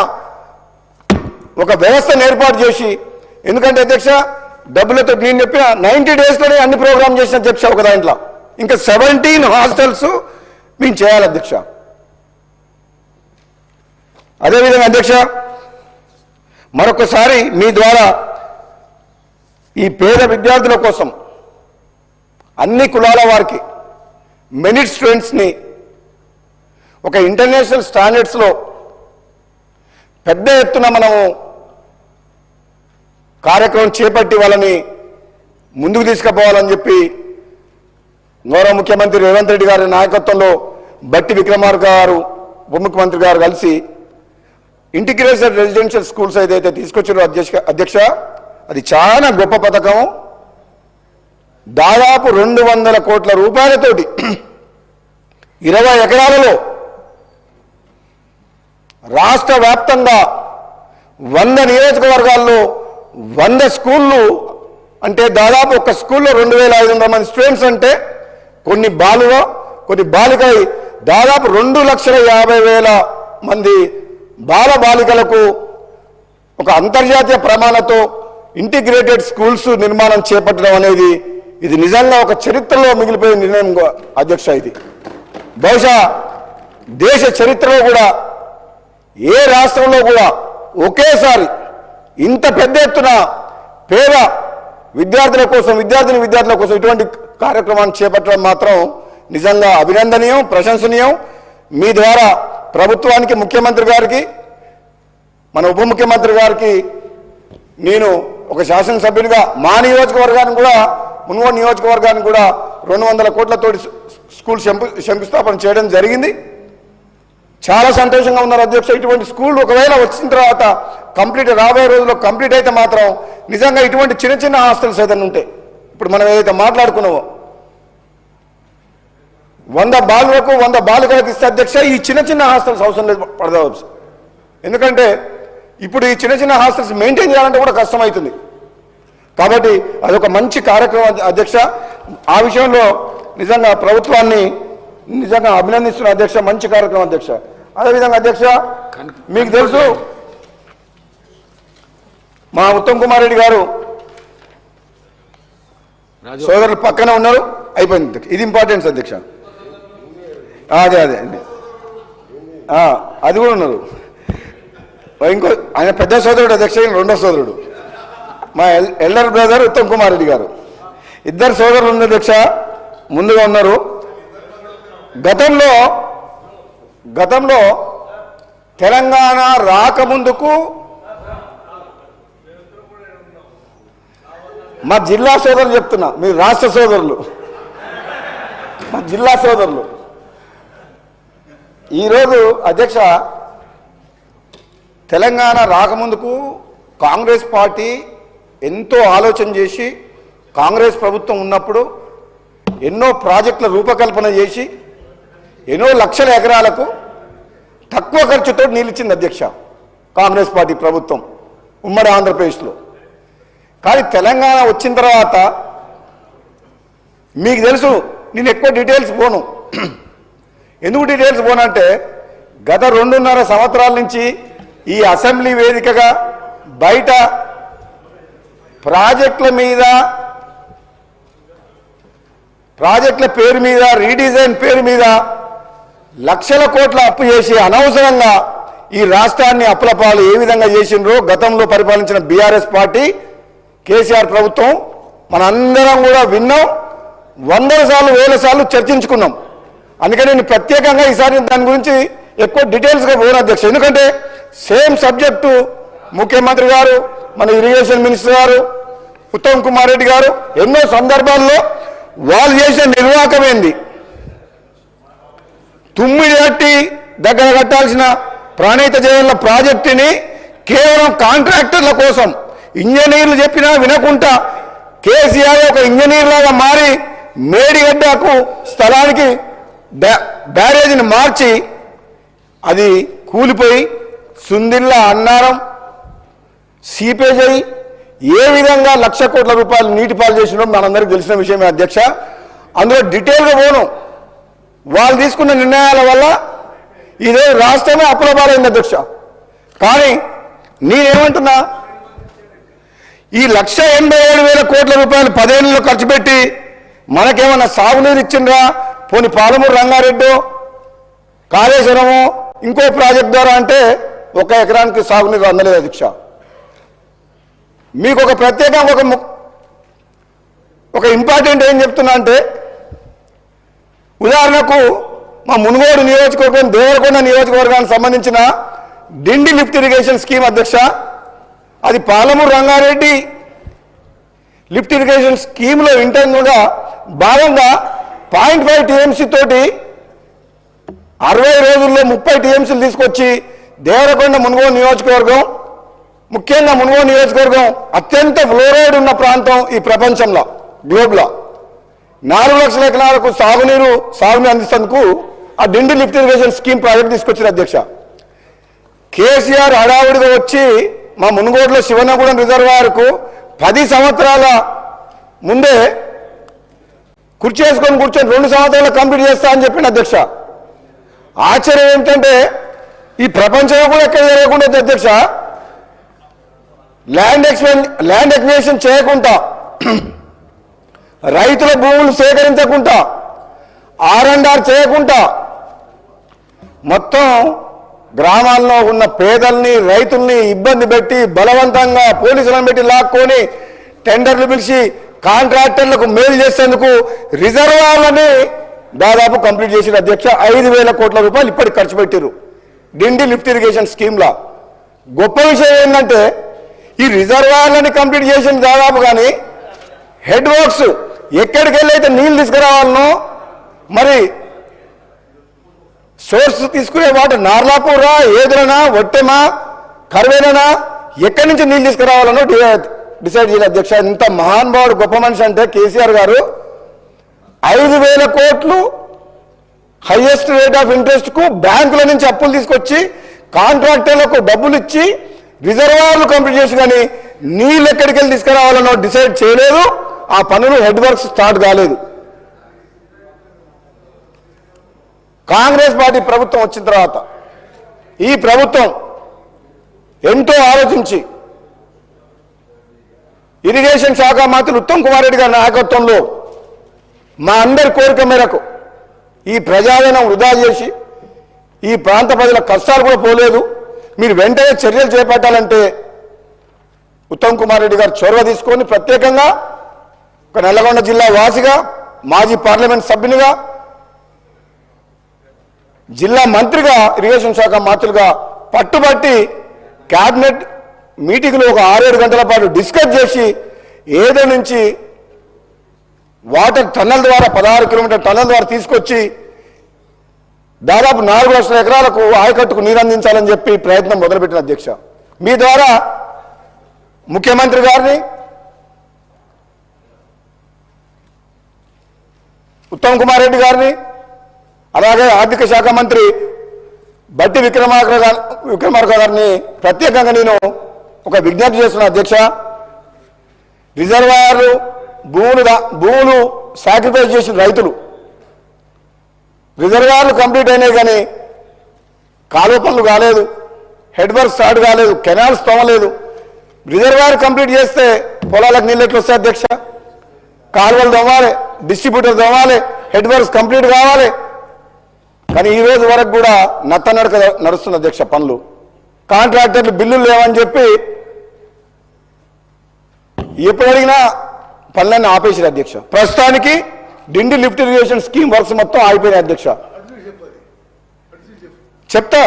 ఒక వ్యవస్థను ఏర్పాటు చేసి, ఎందుకంటే అధ్యక్ష డబ్బులతో నేను చెప్పిన 90 డేస్లోనే అన్ని ప్రోగ్రామ్ చేసిన అధ్యక్ష ఒక దాంట్లో, ఇంకా 17 హాస్టల్స్ మేము చేయాలి అధ్యక్ష. అదేవిధంగా అధ్యక్ష, మరొకసారి మీ ద్వారా ఈ పేద విద్యార్థుల కోసం అన్ని కులాల వారికి మెరిట్ స్టూడెంట్స్ని ఒక ఇంటర్నేషనల్ స్టాండర్డ్స్లో పెద్ద ఎత్తున మనము కార్యక్రమం చేపట్టి వాళ్ళని ముందుకు తీసుకుపోవాలని చెప్పి గౌరవ ముఖ్యమంత్రి రేవంత్ రెడ్డి గారి నాయకత్వంలో బట్టి విక్రమార్క గారు, ఉప ముఖ్యమంత్రి గారు కలిసి ఇంటిగ్రేటెడ్ రెసిడెన్షియల్ స్కూల్స్ ఏదైతే తీసుకొచ్చారో అధ్యక్ష, అది చాలా గొప్ప పథకం. దాదాపు 200 కోట్ల రూపాయలతోటి 20 ఎకరాలలో రాష్ట్ర వ్యాప్తంగా 100 నియోజకవర్గాల్లో 100 స్కూళ్ళు, అంటే దాదాపు ఒక స్కూల్లో 2500 మంది స్టూడెంట్స్, అంటే కొన్ని బాలుగా కొన్ని బాలికై దాదాపు 2,50,000 మంది బాల బాలికలకు ఒక అంతర్జాతీయ ప్రమాణంతో ఇంటిగ్రేటెడ్ స్కూల్స్ నిర్మాణం చేపట్టడం అనేది ఇది నిజంగా ఒక చరిత్రలో మిగిలిపోయే నిర్ణయం అధ్యక్ష. ఇది బహుశా దేశ చరిత్రలో కూడా ఏ రాష్ట్రంలో కూడా ఒకేసారి ఇంత పెద్ద ఎత్తున పేద విద్యార్థుల కోసం ఇటువంటి కార్యక్రమాన్ని చేపట్టడం మాత్రం నిజంగా అభినందనీయం, ప్రశంసనీయం. మీ ద్వారా ప్రభుత్వానికి, ముఖ్యమంత్రి గారికి, మన ఉప ముఖ్యమంత్రి గారికి నేను ఒక శాసనసభ్యునిగా మా నియోజకవర్గానికి కూడా మున్గోడు నియోజకవర్గానికి కూడా 200 కోట్లతోటి స్కూల్ శంకుస్థాపన చేయడం జరిగింది. చాలా సంతోషంగా ఉన్నారు అధ్యక్ష. ఇటువంటి స్కూల్ ఒకవేళ వచ్చిన తర్వాత కంప్లీట్ రాబోయే రోజుల్లో కంప్లీట్ అయితే మాత్రం నిజంగా ఇటువంటి చిన్న చిన్న హాస్టల్స్ ఏదైనా ఉంటే ఇప్పుడు మనం ఏదైతే మాట్లాడుకున్నామో 100 బాలులకు 100 బాలికలకు ఇస్తే అధ్యక్ష ఈ చిన్న చిన్న హాస్టల్స్ అవసరం లేదు పడదావచ్చు. ఎందుకంటే ఇప్పుడు ఈ చిన్న చిన్న హాస్టల్స్ మెయింటైన్ చేయాలంటే కూడా కష్టమవుతుంది. కాబట్టి అదొక మంచి కార్యక్రమం అధ్యక్ష. ఆ విషయంలో నిజంగా ప్రభుత్వాన్ని నిజంగా అభినందిస్తున్న అధ్యక్ష. మంచి కార్యక్రమం అధ్యక్ష. అదేవిధంగా అధ్యక్ష మీకు తెలుసు మా ఉత్తమ్ కుమార్ రెడ్డి గారు సోదరులు పక్కన ఉన్నారు. అయిపోయింది. ఇది ఇంపార్టెన్స్ అధ్యక్ష. అదే అండి అది కూడా ఉన్నారు. ఇంకో ఆయన పెద్ద సోదరుడు అధ్యక్ష, రెండో సోదరుడు మా ఎల్డర్ బ్రదర్ ఉత్తమ్ కుమార్ రెడ్డి గారు. ఇద్దరు సోదరులు ఉన్న అధ్యక్ష ముందుగా ఉన్నారు. గతంలో తెలంగాణ రాకముందుకు మా జిల్లా సోదరులు చెప్తున్నా, మీరు రాష్ట్ర సోదరులు, మా జిల్లా సోదరులు ఈరోజు అధ్యక్ష తెలంగాణ రాకముందుకు కాంగ్రెస్ పార్టీ ఎంతో ఆలోచన చేసి కాంగ్రెస్ ప్రభుత్వం ఉన్నప్పుడు ఎన్నో ప్రాజెక్టుల రూపకల్పన చేసి ఎన్నో లక్షల ఎకరాలకు తక్కువ ఖర్చుతో నిలిచింది అధ్యక్ష కాంగ్రెస్ పార్టీ ప్రభుత్వం ఉమ్మడి ఆంధ్రప్రదేశ్లో. కానీ తెలంగాణ వచ్చిన తర్వాత మీకు తెలుసు, నేను ఎక్కువ డీటెయిల్స్ పోను. ఎందుకు డీటెయిల్స్ పోనంటే గత 2.5 సంవత్సరాల నుంచి ఈ అసెంబ్లీ వేదికగా బయట ప్రాజెక్టుల పేరు మీద రీడిజైన్ పేరు మీద లక్షల కోట్ల అప్పు చేసి అనవసరంగా ఈ రాష్ట్రాన్ని అప్పుల పాలు ఏ విధంగా చేసిండ్రో గతంలో పరిపాలించిన బీఆర్ఎస్ పార్టీ కేసీఆర్ ప్రభుత్వం మనందరం కూడా విన్నాం. 100 సార్లు 1000 సార్లు చర్చించుకున్నాం. అందుకని నేను ప్రత్యేకంగా ఈసారి దాని గురించి ఎక్కువ డీటెయిల్స్గా పోను అధ్యక్ష. ఎందుకంటే సేమ్ సబ్జెక్టు ముఖ్యమంత్రి గారు, మన ఇరిగేషన్ మినిస్టర్ గారు, ఉత్తమ్ కుమార్ రెడ్డి గారు ఎన్నో సందర్భాల్లో వాళ్ళు చేసిన నిర్వాహకం ఏంది, తుమ్మిడి దగ్గర కట్టాల్సిన ప్రాణహిత జగన్ల ప్రాజెక్టుని కేవలం కాంట్రాక్టర్ల కోసం ఇంజనీర్లు చెప్పినా వినకుండా కేసీఆర్ ఒక ఇంజనీర్ లాగా మారి మేడిగడ్డకు స్థలానికి బ్యారేజీని మార్చి అది కూలిపోయి సుందిల్ల అన్నారం సీపేజ్ అయి ఏ విధంగా 1,00,000 కోట్ల రూపాయలు నీటి పాలు చేసినో మనందరికీ తెలిసిన విషయమే అధ్యక్ష. అందులో డీటెయిల్గా పోను. వాళ్ళు తీసుకున్న నిర్ణయాల వల్ల ఇదే రాష్ట్రమే అప్పుల పాలైంది అధ్యక్ష. కానీ నేనేమంటున్నా, ఈ 1,87,000 కోట్ల రూపాయలు 10 ఏళ్ళలో ఖర్చు పెట్టి మనకేమన్నా సాగునీరు ఇచ్చిండ్రా? పోనీ పాలమూరు రంగారెడ్డి కాళేశ్వరము ఇంకో ప్రాజెక్ట్ ద్వారా అంటే 1 ఎకరానికి సాగునీరు అందలేదు అధ్యక్ష. మీకు ఒక ప్రత్యేకంగా ఒక ఇంపార్టెంట్ ఏం చెప్తున్నా అంటే, ఉదాహరణకు మా మునుగోడు నియోజకవర్గం దేవరకొండ నియోజకవర్గానికి సంబంధించిన డిండి లిఫ్ట్ ఇరిగేషన్ స్కీమ్ అధ్యక్ష, అది పాలమూరు రంగారెడ్డి లిఫ్ట్ ఇరిగేషన్ స్కీమ్లో ఇంటర్నల్గా భాగంగా 0.5 టీఎంసీ తోటి 60 రోజుల్లో 30 టీఎంసీలు తీసుకొచ్చి దేవరకొండ మునుగోడు నియోజకవర్గం, ముఖ్యంగా మునుగోడు నియోజకవర్గం అత్యంత ఫ్లోరైడ్ ఉన్న ప్రాంతం ఈ ప్రపంచంలో గ్లోబ్లో 4 లక్షల ఎకరాలకు సాగునీరు అందిస్తేందుకు ఆ డిండి లిఫ్ట్ ఇరిగేషన్ స్కీమ్ ప్రాజెక్ట్ తీసుకొచ్చారు అధ్యక్ష. కేసీఆర్ హడావుడిగా వచ్చి మా మునుగోడులో శివనగూడెం రిజర్వాయర్కు 10 సంవత్సరాల ముందే కూర్చొని 2 సంవత్సరాలు కంప్లీట్ చేస్తా అని చెప్పింది అధ్యక్ష. ఆశ్చర్యం ఏంటంటే ఈ ప్రపంచంలో కూడా ఎక్కడ జరగకుండా అధ్యక్ష, ల్యాండ్ ఎక్విజిషన్ చేయకుండా, రైతుల భూములు సేకరించకుండా, R&R చేయకుండా మొత్తం గ్రామాల్లో ఉన్న పేదల్ని రైతుల్ని ఇబ్బంది పెట్టి బలవంతంగా పోలీసులను పెట్టి లాక్కొని టెండర్లు పిలిచి కాంట్రాక్టర్లకు మేలు చేసేందుకు రిజర్వాయర్లని దాదాపు కంప్లీట్ చేసిన అధ్యక్ష. 5,000 కోట్ల రూపాయలు ఇప్పటికి ఖర్చు పెట్టారు డిండి లిఫ్ట్ ఇరిగేషన్ స్కీమ్లా. గొప్ప విషయం ఏంటంటే ఈ రిజర్వాయర్లని కంప్లీట్ చేసింది దాదాపు, కానీ హెడ్ వర్క్స్ ఎక్కడికి వెళ్ళి అయితే నీళ్ళు తీసుకురావాలనో, మరి సోర్స్ తీసుకునే వాటర్ నార్లాపూరా, ఏదులనా, ఒట్టెమా, కర్వేలనా, ఎక్కడి నుంచి నీళ్ళు తీసుకురావాలనో డిసైడ్ చేయాలి అధ్యక్ష. ఇంత మహానుభావుడు గొప్ప మనిషి అంటే కేసీఆర్ గారు 5,000 కోట్లు హైయెస్ట్ రేట్ ఆఫ్ ఇంట్రెస్ట్కు బ్యాంకుల నుంచి అప్పులు తీసుకొచ్చి కాంట్రాక్టర్లకు డబ్బులు ఇచ్చి రిజర్వాయర్లు కంప్లీట్ చేసి, కానీ నీళ్ళు ఎక్కడికి వెళ్ళి తీసుకురావాలనో డిసైడ్ చేయలేదు. ఆ పనులు హెడ్ వర్క్స్ స్టార్ట్ కాలేదు. కాంగ్రెస్ పార్టీ ప్రభుత్వం వచ్చిన తర్వాత ఈ ప్రభుత్వం ఎంతో ఆలోచించి ఇరిగేషన్ శాఖ మంత్రి ఉత్తమ్ కుమార్ రెడ్డి గారి నాయకత్వంలో మా అందరి కోరిక మేరకు ఈ ప్రజాధనం వృధా చేసి ఈ ప్రాంత ప్రజల కష్టాలు కూడా పోలేదు, మీరు వెంటనే చర్యలు చేపట్టాలంటే ఉత్తమ్ కుమార్ రెడ్డి గారు చొరవ తీసుకొని ప్రత్యేకంగా ఒక నల్లగొండ జిల్లా వాసిగా, మాజీ పార్లమెంట్ సభ్యునిగా, జిల్లా మంత్రిగా, ఇరిగేషన్ శాఖ మంత్రులుగా పట్టుబట్టి క్యాబినెట్ మీటింగ్లో ఒక 6-7 గంటల పాటు డిస్కస్ చేసి ఏదో నుంచి వాటర్ టన్నల్ ద్వారా 16 కిలోమీటర్ టన్నల్ ద్వారా తీసుకొచ్చి దాదాపు 4 లక్షల ఎకరాలకు ఆయకట్టుకు నీరు అందించాలని చెప్పి ప్రయత్నం మొదలుపెట్టిన అధ్యక్ష. మీ ద్వారా ముఖ్యమంత్రి గారిని, ఉత్తమ్ కుమార్ రెడ్డి గారిని, అలాగే ఆర్థిక శాఖ మంత్రి బట్టి విక్రమార్క గారిని ప్రత్యేకంగా నేను ఒక విజ్ఞప్తి చేస్తున్నా అధ్యక్ష. రిజర్వాయర్లు భూములు సాక్రిఫైస్ చేసిన రైతులు రిజర్వాయర్లు కంప్లీట్ అయినాయి, కానీ కాలువ పనులు కాలేదు, హెడ్ వర్క్ స్టార్ట్ కాలేదు, కెనాల్స్ తోమలేదు. రిజర్వాయర్ కంప్లీట్ చేస్తే పొలాలకు నీళ్ళు ఎట్లు వస్తాయి అధ్యక్ష? కాలువలు తోమాలి, డిస్ట్రిబ్యూటర్ తోమాలి, హెడ్ వర్క్స్ కంప్లీట్ కావాలి. కానీ ఈ రోజు వరకు కూడా నత్తనడక నడుస్తుంది అధ్యక్ష పనులు. కాంట్రాక్టర్లు బిల్లులు లేవని చెప్పి ఎప్పుడు అడిగినా పనులన్నీ ఆపేసారు అధ్యక్ష. ప్రస్తుతానికి డిండి లిఫ్ట్ ఇరిగేషన్ స్కీమ్ వర్క్స్ మొత్తం ఆగిపోయినాయి అధ్యక్ష. చెప్తా,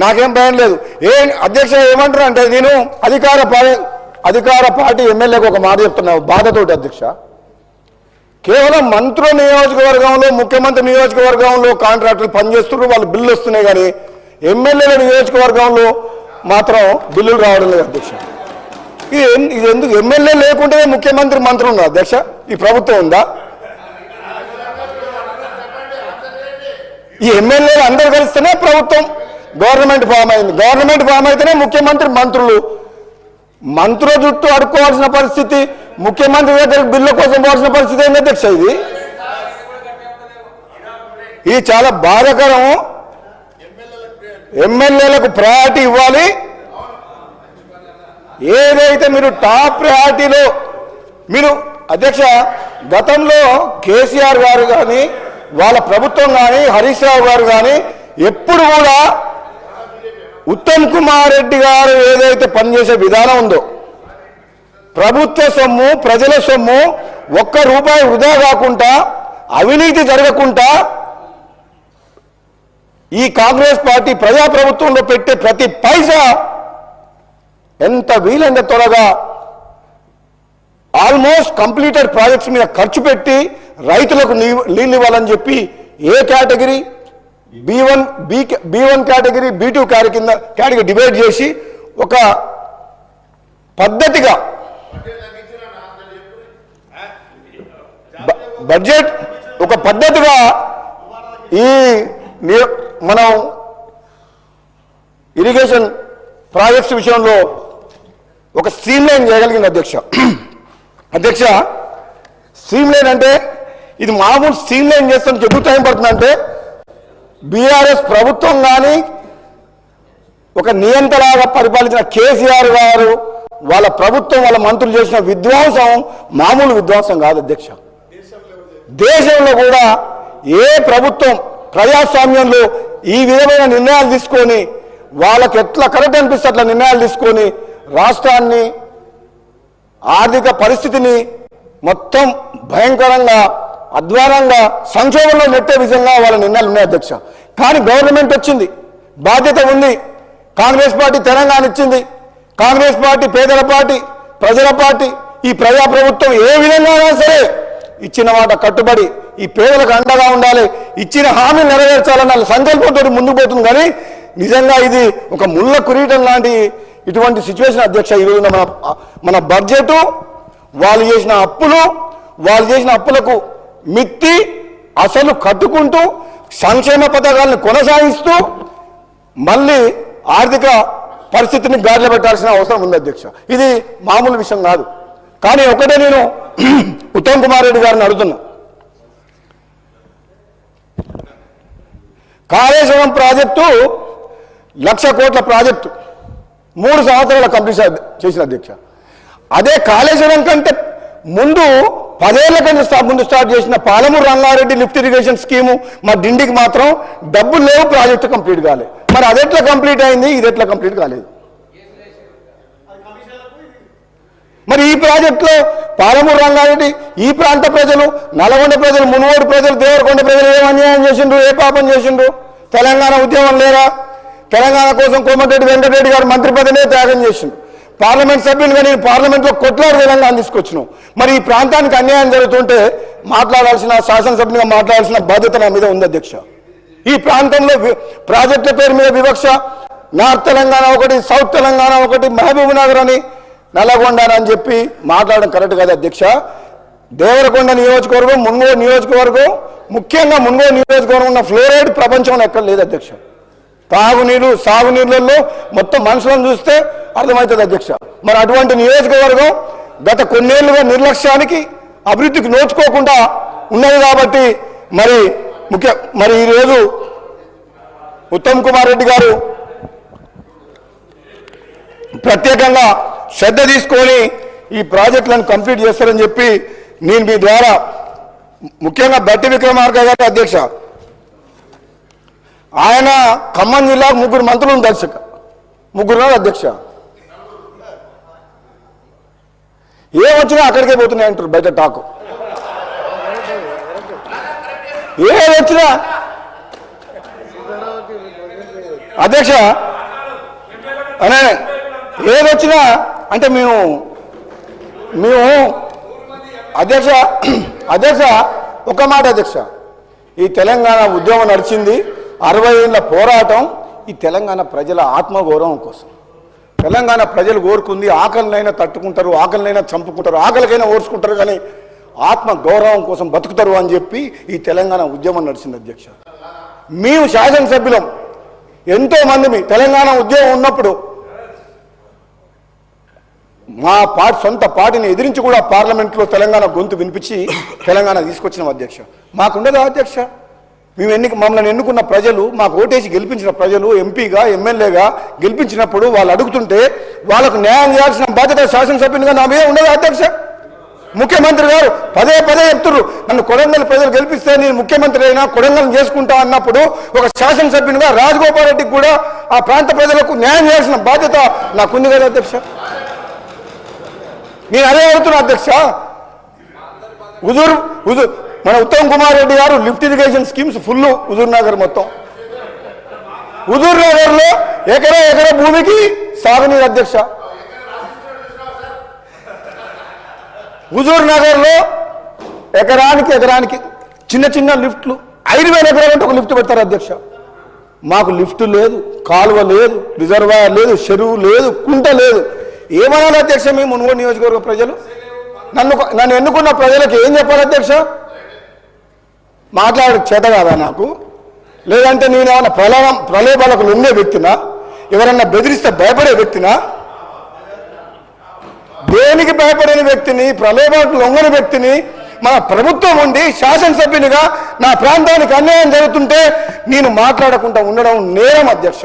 నాకేం భయం లేదు. అధ్యక్ష ఏమంటారు అంటే, నేను అధికార పార్టీ ఎమ్మెల్యేకి ఒక మాట చెప్తున్నా బాధతోటి అధ్యక్ష. కేవలం మంత్రుల నియోజకవర్గంలో, ముఖ్యమంత్రి నియోజకవర్గంలో కాంట్రాక్టర్లు పనిచేస్తున్నారు, వాళ్ళు బిల్లు వస్తున్నాయి, కానీ ఎమ్మెల్యేల నియోజకవర్గంలో మాత్రం బిల్లులు రావడం లేదు అధ్యక్ష. ఇది ఎందుకు? ఎమ్మెల్యే లేకుంటేనే ముఖ్యమంత్రి, మంత్రులు ఉన్నారు అధ్యక్ష. ఈ ప్రభుత్వం ఉందా? ఈ ఎమ్మెల్యేలు అందరూ కలిస్తేనే ప్రభుత్వం గవర్నమెంట్ ఫామ్ అయింది. గవర్నమెంట్ ఫామ్ అయితేనే ముఖ్యమంత్రి, మంత్రులు. మంత్రుల జుట్టు అడుక్కోవాల్సిన పరిస్థితి, ముఖ్యమంత్రి దగ్గర బిల్లు కోసం పోవాల్సిన పరిస్థితి ఏంటి అధ్యక్ష? ఇది చాలా బాధాకరం. ఎమ్మెల్యేలకు ప్రయారిటీ ఇవ్వాలి. ఏదైతే మీరు టాప్ ప్రయారిటీలో మీరు అధ్యక్ష, గతంలో కేసీఆర్ గారు కానీ, వాళ్ళ ప్రభుత్వం కానీ, హరీష్ రావు గారు కానీ ఎప్పుడు కూడా ఉత్తమ్ కుమార్ రెడ్డి గారు ఏదైతే పనిచేసే విధానం ఉందో, ప్రభుత్వ సొమ్ము, ప్రజల సొమ్ము, ₹1 వృధా కాకుండా, అవినీతి జరగకుండా ఈ కాంగ్రెస్ పార్టీ ప్రజాప్రభుత్వంలో పెట్టే ప్రతి పైసా ఎంత వీలైనంత త్వరగా ఆల్మోస్ట్ కంప్లీటెడ్ ప్రాజెక్ట్స్ మీద ఖర్చు పెట్టి రైతులకు నీళ్ళు ఇవ్వాలని చెప్పి A category, B1 category, B2 category divide చేసి ఒక పద్ధతిగా బడ్జెట్, ఒక పద్ధతిగా ఈ మనం ఇరిగేషన్ ప్రాజెక్ట్స్ విషయంలో ఒక స్ట్రీమ్లైన్ చేయగలిగింది అధ్యక్ష. అధ్యక్ష, స్ట్రీమ్లైన్ అంటే ఇది మామూలు స్ట్రీమ్లైన్ చేస్తానికి ఎందుకు టైం పడుతుందంటే, బీఆర్ఎస్ ప్రభుత్వం కానీ, ఒక నియంత్రణగా పరిపాలించిన కేసీఆర్ గారు, వాళ్ళ ప్రభుత్వం, వాళ్ళ మంత్రులు చేసిన విధ్వంసం మామూలు విధ్వంసం కాదు అధ్యక్ష. దేశంలో కూడా ఏ ప్రభుత్వం ప్రజాస్వామ్యంలో ఈ విధమైన నిర్ణయాలు తీసుకొని, వాళ్ళకి ఎట్లా కరెక్ట్ అనిపిస్తే అట్లా నిర్ణయాలు తీసుకొని రాష్ట్రాన్ని, ఆర్థిక పరిస్థితిని మొత్తం భయంకరంగా, అధ్వానంగా, సంక్షోభంలో నెట్టే విధంగా వాళ్ళ నిర్ణయాలు ఉన్నాయి అధ్యక్ష. కానీ గవర్నమెంట్ వచ్చింది, బాధ్యత ఉంది. కాంగ్రెస్ పార్టీ తెలంగాణ ఇచ్చింది, కాంగ్రెస్ పార్టీ పేదల పార్టీ, ప్రజల పార్టీ, ఈ ప్రజాప్రభుత్వం ఏ విధంగా సరే ఇచ్చిన మాట కట్టుబడి ఈ పేదలకు అండగా ఉండాలి, ఇచ్చిన హామీ నెరవేర్చాలన్న సంకల్పంతో ముందుకు పోతుంది. కానీ నిజంగా ఇది ఒక ముళ్ళ కురీటం లాంటి ఇటువంటి సిచ్యువేషన్ అధ్యక్ష. ఈరోజు మన బడ్జెట్ వాళ్ళు చేసిన అప్పులకు మిత్తి అసలు కట్టుకుంటూ సంక్షేమ పథకాలను కొనసాగిస్తూ మళ్ళీ ఆర్థిక పరిస్థితిని గాడిలో పెట్టాల్సిన అవసరం ఉంది అధ్యక్ష. ఇది మామూలు విషయం కాదు. కానీ ఒకటే నేను ఉత్తమ్ కుమార్ రెడ్డి గారిని అడుగుతున్నా, కాళేశ్వరం ప్రాజెక్టు 1,00,000 కోట్ల ప్రాజెక్టు 3 సంవత్సరాల కంప్లీట్ చేసిన అధ్యక్ష. అదే కాళేశ్వరం కంటే ముందు 10 ఏళ్ల కంటే ముందు స్టార్ట్ చేసిన Palamuru Rangareddy lift irrigation scheme మా డిండికి మాత్రం డబ్బులు లేవు, ప్రాజెక్టు కంప్లీట్ కాలేదు. మరి అది ఎట్లా కంప్లీట్ అయింది, ఇది ఎట్లా కంప్లీట్ కాలేదు? మరి ఈ ప్రాజెక్టులో పాలమూరు రంగారెడ్డి, ఈ ప్రాంత ప్రజలు, నల్గొండ ప్రజలు, మునుగోడు ప్రజలు, దేవరకొండ ప్రజలు ఏం అన్యాయం చేసిండ్రు, ఏ పాపం చేసిండ్రు? తెలంగాణ ఉద్యమం లేరా? తెలంగాణ కోసం కోమటిరెడ్డి వెంకటరెడ్డి గారు మంత్రి పదవినే త్యాగం చేసిండ్రు. పార్లమెంట్ సభ్యులుగా నేను పార్లమెంట్లో కొట్లాడి తెలంగాణ తీసుకొచ్చినాం. మరి ఈ ప్రాంతానికి అన్యాయం జరుగుతుంటే శాసనసభ్యునిగా మాట్లాడాల్సిన బాధ్యత నా మీద ఉంది అధ్యక్ష. ఈ ప్రాంతంలో ప్రాజెక్టుల పేరు మీద వివక్ష, నార్త్ తెలంగాణ ఒకటి, సౌత్ తెలంగాణ ఒకటి, మహబూబ్ నగర్ అని, నల్లగొండ అని చెప్పి మాట్లాడడం కరెక్ట్ కాదు అధ్యక్ష. దేవరకొండ నియోజకవర్గం, మున్గోడు నియోజకవర్గం, ముఖ్యంగా మున్గోడు నియోజకవర్గం ఉన్న ఫ్లోరైడ్ ప్రపంచంలో ఎక్కడ లేదు అధ్యక్ష. తాగునీరు, సాగునీళ్ళల్లో మొత్తం మనుషులను చూస్తే అర్థమవుతుంది అధ్యక్ష. మరి అటువంటి నియోజకవర్గం గత కొన్నేళ్లుగా నిర్లక్ష్యానికి, అభివృద్ధికి నోచుకోకుండా ఉన్నది. కాబట్టి మరి ఈరోజు ఉత్తమ్ కుమార్ రెడ్డి గారు ప్రత్యేకంగా శ్రద్ధ తీసుకొని ఈ ప్రాజెక్టులను కంప్లీట్ చేస్తారని చెప్పి నేను మీ ద్వారా ముఖ్యంగా బట్టి విక్రమార్క గారి అధ్యక్ష, ఆయన ఖమ్మం జిల్లా 3 మంత్రులు ఉంది అధ్యక్ష, 3 అధ్యక్ష. ఏమొచ్చినా అక్కడికే పోతున్నాయి అంటారు బయట టాకు. ఏదొచ్చినా అధ్యక్ష అనే ఏదొచ్చినా అంటే మేము అధ్యక్ష ఒక మాట అధ్యక్ష, ఈ తెలంగాణ ఉద్యమం నడిచింది 60 ఏళ్ల పోరాటం ఈ తెలంగాణ ప్రజల ఆత్మగౌరవం కోసం. తెలంగాణ ప్రజలు కోరుకుంది ఆకలినైనా తట్టుకుంటారు, ఆకలినైనా చంపుకుంటారు, ఆకలికైనా ఓర్చుకుంటారు, కానీ ఆత్మ గౌరవం కోసం బతుకుతారు అని చెప్పి ఈ తెలంగాణ ఉద్యమం నడిచింది అధ్యక్ష. మేము శాసనసభ్యులం ఎంతో మంది తెలంగాణ ఉద్యమం ఉన్నప్పుడు మా సొంత పార్టీని ఎదిరించి కూడా పార్లమెంట్లో తెలంగాణ గొంతు వినిపించి తెలంగాణ తీసుకొచ్చినాం అధ్యక్ష. మాకుండదా అధ్యక్ష? మమ్మల్ని ఎన్నుకున్న ప్రజలు, మాకు ఓటేసి గెలిపించిన ప్రజలు, ఎంపీగా ఎమ్మెల్యేగా గెలిపించినప్పుడు వాళ్ళు అడుగుతుంటే వాళ్ళకు న్యాయం చేయాల్సిన బాధ్యత శాసనసభ్యునిగా నా మీద ఉండదా అధ్యక్ష? ముఖ్యమంత్రి గారు పదే చెప్తున్నారు, నన్ను కొడంగల్ ప్రజలు గెలిపిస్తే నేను ముఖ్యమంత్రి అయినా కొడంగల్ చేసుకుంటా అన్నప్పుడు ఒక శాసనసభ్యునిగా రాజగోపాల్ రెడ్డికి కూడా ఆ ప్రాంత ప్రజలకు న్యాయం చేయాల్సిన బాధ్యత నాకుంది కదా అధ్యక్ష. నేను అదే అడుగుతున్నా అధ్యక్ష. మన ఉత్తమ్ కుమార్ రెడ్డి గారు lift irrigation schemes full Huzur Nagar మొత్తం, హుజూర్ నగర్ లో ఎకరా భూమికి సాగునీరు అధ్యక్ష. హుజూర్ నగర్ లో ఎకరానికి చిన్న లిఫ్ట్లు 5,000 ఎకరాలంటే ఒక లిఫ్ట్ పెడతారు అధ్యక్ష. మాకు లిఫ్ట్ లేదు, కాలువ లేదు, రిజర్వాయర్ లేదు, చెరువు లేదు, కుంట లేదు. ఏమనాలి అధ్యక్ష? మేము మునుగోడు నియోజకవర్గ ప్రజలు నన్ను ఎన్నుకున్న ప్రజలకు ఏం చెప్పాలి అధ్యక్ష? మాట్లాడే చేత కాదా నాకు? లేదంటే నేను ఏమన్నా ప్రలోభాలకు లొంగే వ్యక్తినా? ఎవరన్నా బెదిరిస్తే భయపడే వ్యక్తినా? దేనికి భయపడని వ్యక్తిని, ప్రలోభాలకు లొంగని వ్యక్తిని మన ప్రభుత్వం ఉండి శాసనసభ్యునిగా నా ప్రాంతానికి అన్యాయం జరుగుతుంటే నేను మాట్లాడకుండా ఉండడం నేరం అధ్యక్ష.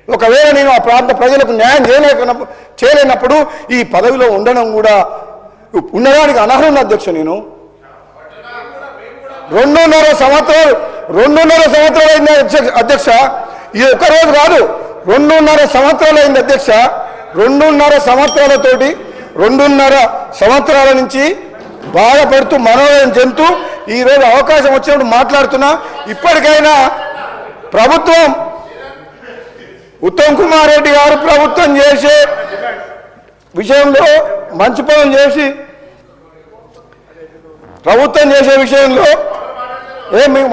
ఒకవేళ నేను ఆ ప్రాంత ప్రజలకు న్యాయం చేయలేనప్పుడు ఈ పదవిలో ఉండడానికి అనర్హుని అధ్యక్ష. నేను 2.5 సంవత్సరాలు అయింది అధ్యక్ష. ఇది ఒక్కరోజు కాదు, 2.5 సంవత్సరాలు అయింది అధ్యక్ష. 2.5 సంవత్సరాలతోటి 2.5 సంవత్సరాల నుంచి బాధపడుతూ మనోవేదన చెందుతూ ఈరోజు అవకాశం వచ్చినప్పుడు మాట్లాడుతున్నా. ఇప్పటికైనా ప్రభుత్వం ఉత్తమ్ కుమార్ రెడ్డి గారు ప్రభుత్వం చేసే విషయంలో మంచి పనులు చేసి ప్రభుత్వం చేసే విషయంలో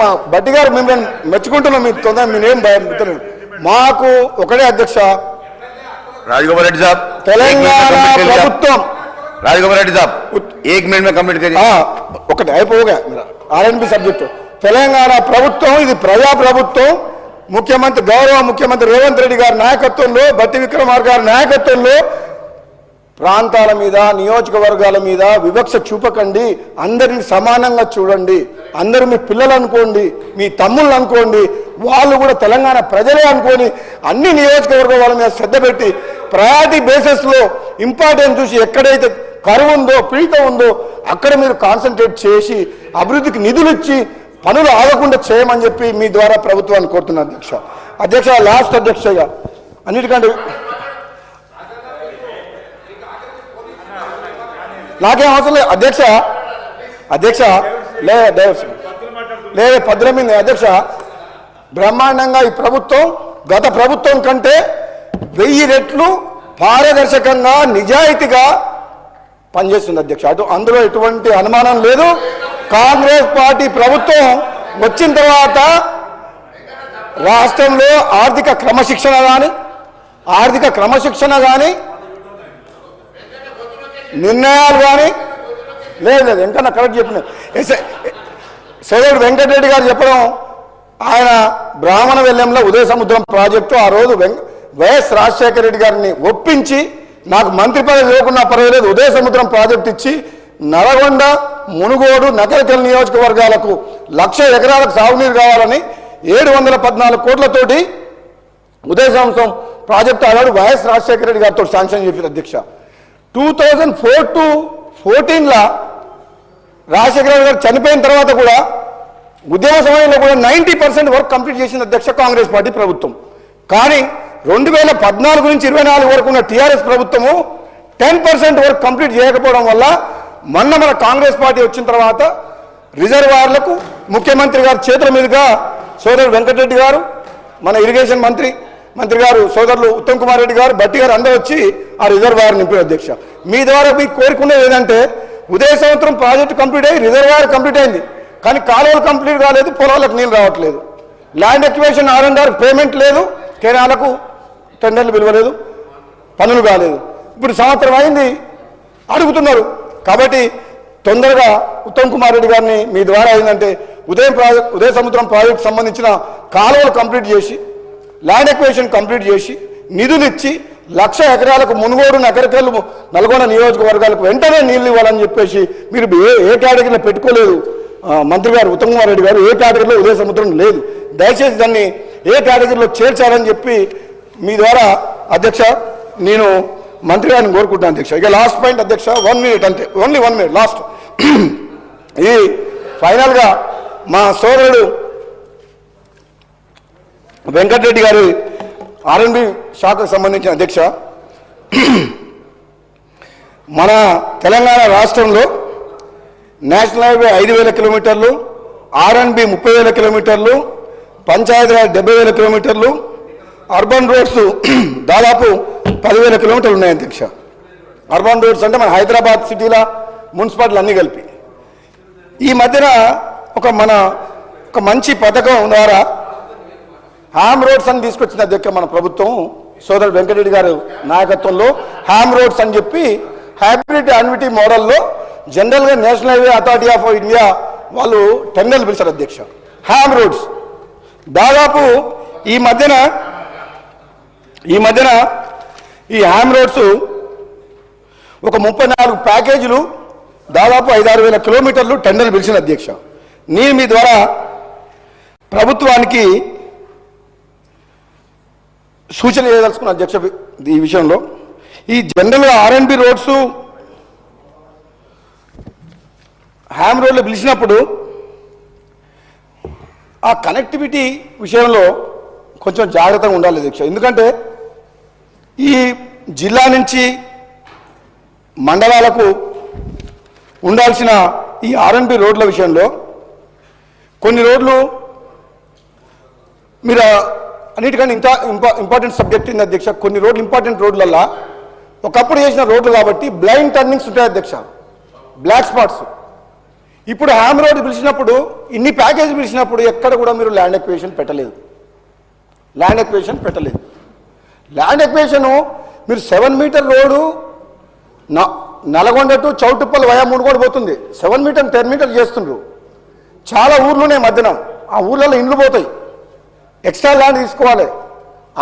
మా బట్టి గారు మిమ్మల్ని మెచ్చుకుంటున్నాం. మీరు తొందర మీరేం మాకు ఒకటే అధ్యక్ష, राजगोपाल रेड्डी साहब తెలంగాణ ప్రభుత్వం राजगोपाल रेड्डी साहब 1 मिनट में कंप्लीट करिए. ఒకటి అయిపోగా ఆర్ఎన్బి సబ్జెక్టు. తెలంగాణ ప్రభుత్వం ఇది ప్రజా ప్రభుత్వం. ముఖ్యమంత్రి గౌరవ ముఖ్యమంత్రి రేవంత్ రెడ్డి గారి నాయకత్వంలో, బట్టి విక్రమార్క గారి నాయకత్వంలో ప్రాంతాల మీద, నియోజకవర్గాల మీద వివక్ష చూపకండి. అందరిని సమానంగా చూడండి. అందరూ మీ పిల్లలు అనుకోండి, మీ తమ్ముళ్ళు అనుకోండి, వాళ్ళు కూడా తెలంగాణ ప్రజలే అనుకోని అన్ని నియోజకవర్గ వాళ్ళ మీద శ్రద్ధ పెట్టి ప్రయారిటీ బేసిస్లో ఇంపార్టెన్స్ చూసి ఎక్కడైతే కరువు ఉందో, పీడిత ఉందో అక్కడ మీరు కాన్సన్ట్రేట్ చేసి అభివృద్ధికి నిధులు ఇచ్చి పనులు ఆగకుండా చేయమని చెప్పి మీ ద్వారా ప్రభుత్వాన్ని కోరుతున్నా అధ్యక్ష. అధ్యక్ష లాస్ట్ అధ్యక్షగా అన్నిటికంటే నాకేం అవసరం లేదు అధ్యక్ష. అధ్యక్ష లేదు పద్రమింది అధ్యక్ష. బ్రహ్మాండంగా ఈ ప్రభుత్వం గత ప్రభుత్వం కంటే 1000 రెట్లు పారదర్శకంగా నిజాయితీగా పనిచేస్తుంది అధ్యక్ష. అందులో ఎటువంటి అనుమానం లేదు. కాంగ్రెస్ పార్టీ ప్రభుత్వం వచ్చిన తర్వాత రాష్ట్రంలో ఆర్థిక క్రమశిక్షణ కానీ నిర్ణయాలు కానీ లేదు. వెంకన్న కరెక్ట్ చెప్పిన సోదరుడు వెంకటరెడ్డి గారు చెప్పడం, ఆయన బ్రాహ్మణ వెల్లంలో ఉదయ సముద్రం ప్రాజెక్టు ఆ రోజు వైఎస్ రాజశేఖర రెడ్డి గారిని ఒప్పించి నాకు మంత్రి పదవి లేకున్నా పర్వాలేదు ఉదయ సముద్రం ప్రాజెక్టు ఇచ్చి నల్గొండ, మునుగోడు, నకరికల్ నియోజకవర్గాలకు 1,00,000 ఎకరాలకు సాగునీరు కావాలని 714 కోట్లతోటి ఉదయ సముద్రం ప్రాజెక్టు ఆనాడు వైఎస్ రాజశేఖర రెడ్డి గారితో శాంక్షన్ చేసిన అధ్యక్ష. 2004 to 2014 రాజశేఖర రెడ్డి గారు చనిపోయిన తర్వాత కూడా ఉద్యమ సమయంలో కూడా 90% వర్క్ కంప్లీట్ చేసిన అధ్యక్ష కాంగ్రెస్ పార్టీ ప్రభుత్వం. కానీ 2014 నుంచి 24 వరకు ఉన్న టీఆర్ఎస్ ప్రభుత్వము 10% వర్క్ కంప్లీట్ చేయకపోవడం వల్ల మన కాంగ్రెస్ పార్టీ వచ్చిన తర్వాత రిజర్వాయర్లకు ముఖ్యమంత్రి గారి చేతుల మీదుగా సోదరుడు వెంకటరెడ్డి గారు, మన ఇరిగేషన్ మంత్రి గారు సోదరులు ఉత్తమ్ కుమార్ రెడ్డి గారు, బట్టి గారు అందరూ వచ్చి ఆ రిజర్వాయర్ నింపిన అధ్యక్ష. మీ ద్వారా మీకు కోరుకునేది ఏంటంటే ఉదయ సంవత్సరం ప్రాజెక్టు కంప్లీట్ అయ్యి రిజర్వాయర్ కంప్లీట్ అయింది, కానీ కాలువలు కంప్లీట్ కాలేదు, పొలాలకు నీళ్ళు రావట్లేదు. ల్యాండ్ ఎక్విజిషన్ R&R పేమెంట్ లేదు, కెనాలకు టెండర్లు పిలవలేదు, పనులు కాలేదు. ఇప్పుడు సంవత్సరం అయింది అడుగుతున్నారు. కాబట్టి తొందరగా ఉత్తమ్ కుమార్ రెడ్డి గారిని మీ ద్వారా ఏంటంటే ఉదయ సముద్రం ప్రాజెక్టు సంబంధించిన కాలువలు కంప్లీట్ చేసి, ల్యాండ్ ఎక్విజిషన్ కంప్లీట్ చేసి, నిధులు ఇచ్చి 1,00,000 ఎకరాలకు మునుగోడు, నకరికల్, నల్గొండ నియోజకవర్గాలకు వెంటనే నీళ్ళు ఇవ్వాలని చెప్పేసి మీరు ఏ కేటగిరీలో పెట్టుకోలేదు. మంత్రి గారు ఉత్తమ్ కుమార్ రెడ్డి గారు ఏ కేటగిరీలో ఉదయ సముద్రం లేదు, దయచేసి దాన్ని ఏ కేటగిరీలో చేర్చాలని చెప్పి మీ ద్వారా అధ్యక్ష నేను మంత్రి గారిని కోరుకుంటున్నాను అధ్యక్ష. ఇక లాస్ట్ పాయింట్ అధ్యక్ష, 1 minute అంతే, ఓన్లీ 1 minute లాస్ట్. ఇది ఫైనల్గా మా సోదరుడు వెంకటరెడ్డి గారి R&B శాఖకు సంబంధించిన అధ్యక్ష, మన తెలంగాణ రాష్ట్రంలో నేషనల్ హైవే 5,000 కిలోమీటర్లు, R&B 30,000 కిలోమీటర్లు, పంచాయతీరాజ్ 70,000 కిలోమీటర్లు, అర్బన్ రోడ్స్ దాదాపు 10,000 కిలోమీటర్లు ఉన్నాయి అధ్యక్ష. అర్బన్ రోడ్స్ అంటే మన హైదరాబాద్ సిటీలో మున్సిపాలిటీలు అన్నీ కలిపి. ఈ మధ్యన ఒక మంచి పథకం ద్వారా హ్యామ్ రోడ్స్ అని తీసుకొచ్చిన అధ్యక్ష మన ప్రభుత్వం సోదరుడు వెంకటరెడ్డి గారు నాయకత్వంలో హ్యామ్ రోడ్స్ అని చెప్పి హైబ్రిడ్ అన్విటీ మోడల్లో జనరల్గా national highway authority of India వాళ్ళు టెండర్లు పిలిచారు అధ్యక్ష. హ్యామ్ రోడ్స్ దాదాపు ఈ మధ్యన ఈ హ్యామ్ రోడ్స్ ఒక 34 ప్యాకేజీలు దాదాపు 5-6 వేల కిలోమీటర్లు టెండర్లు పిలిచిన అధ్యక్ష. నేను మీ ద్వారా ప్రభుత్వానికి సూచన చేయదలుచుకున్న అధ్యక్ష ఈ విషయంలో. ఈ జనరల్గా R&B రోడ్స్ హ్యామ్ రోడ్లు పిలిచినప్పుడు ఆ కనెక్టివిటీ విషయంలో కొంచెం జాగ్రత్తగా ఉండాలి అధ్యక్ష. ఎందుకంటే ఈ జిల్లా నుంచి మండలాలకు ఉండాల్సిన ఈ R&B రోడ్ల విషయంలో కొన్ని రోడ్లు మీరు అన్నిటికన్నా ఇంపార్టెంట్ సబ్జెక్ట్ ఉంది అధ్యక్ష. కొన్ని రోడ్లు ఇంపార్టెంట్ రోడ్లల్లో ఒకప్పుడు చేసిన రోడ్లు కాబట్టి బ్లైండ్ టర్నింగ్స్ ఉంటాయి అధ్యక్ష, బ్లాక్ స్పాట్స్. ఇప్పుడు హ్యామ్ రోడ్ పిలిచినప్పుడు ఇన్ని ప్యాకేజ్ పిలిచినప్పుడు ఎక్కడ కూడా మీరు ల్యాండ్ ఎక్వేషన్ పెట్టలేదు. ల్యాండ్ ఎక్వేషను మీరు 7 metre road Nalgonda to Choutuppal via Munugode పోతుంది. 7 మీటర్ 10 మీటర్ చేస్తుండ్రు. చాలా ఊర్లునే మధ్యన, ఆ ఊర్లలో ఇండ్లు పోతాయి. ఎక్స్ట్రా ల్యాండ్ తీసుకోవాలి.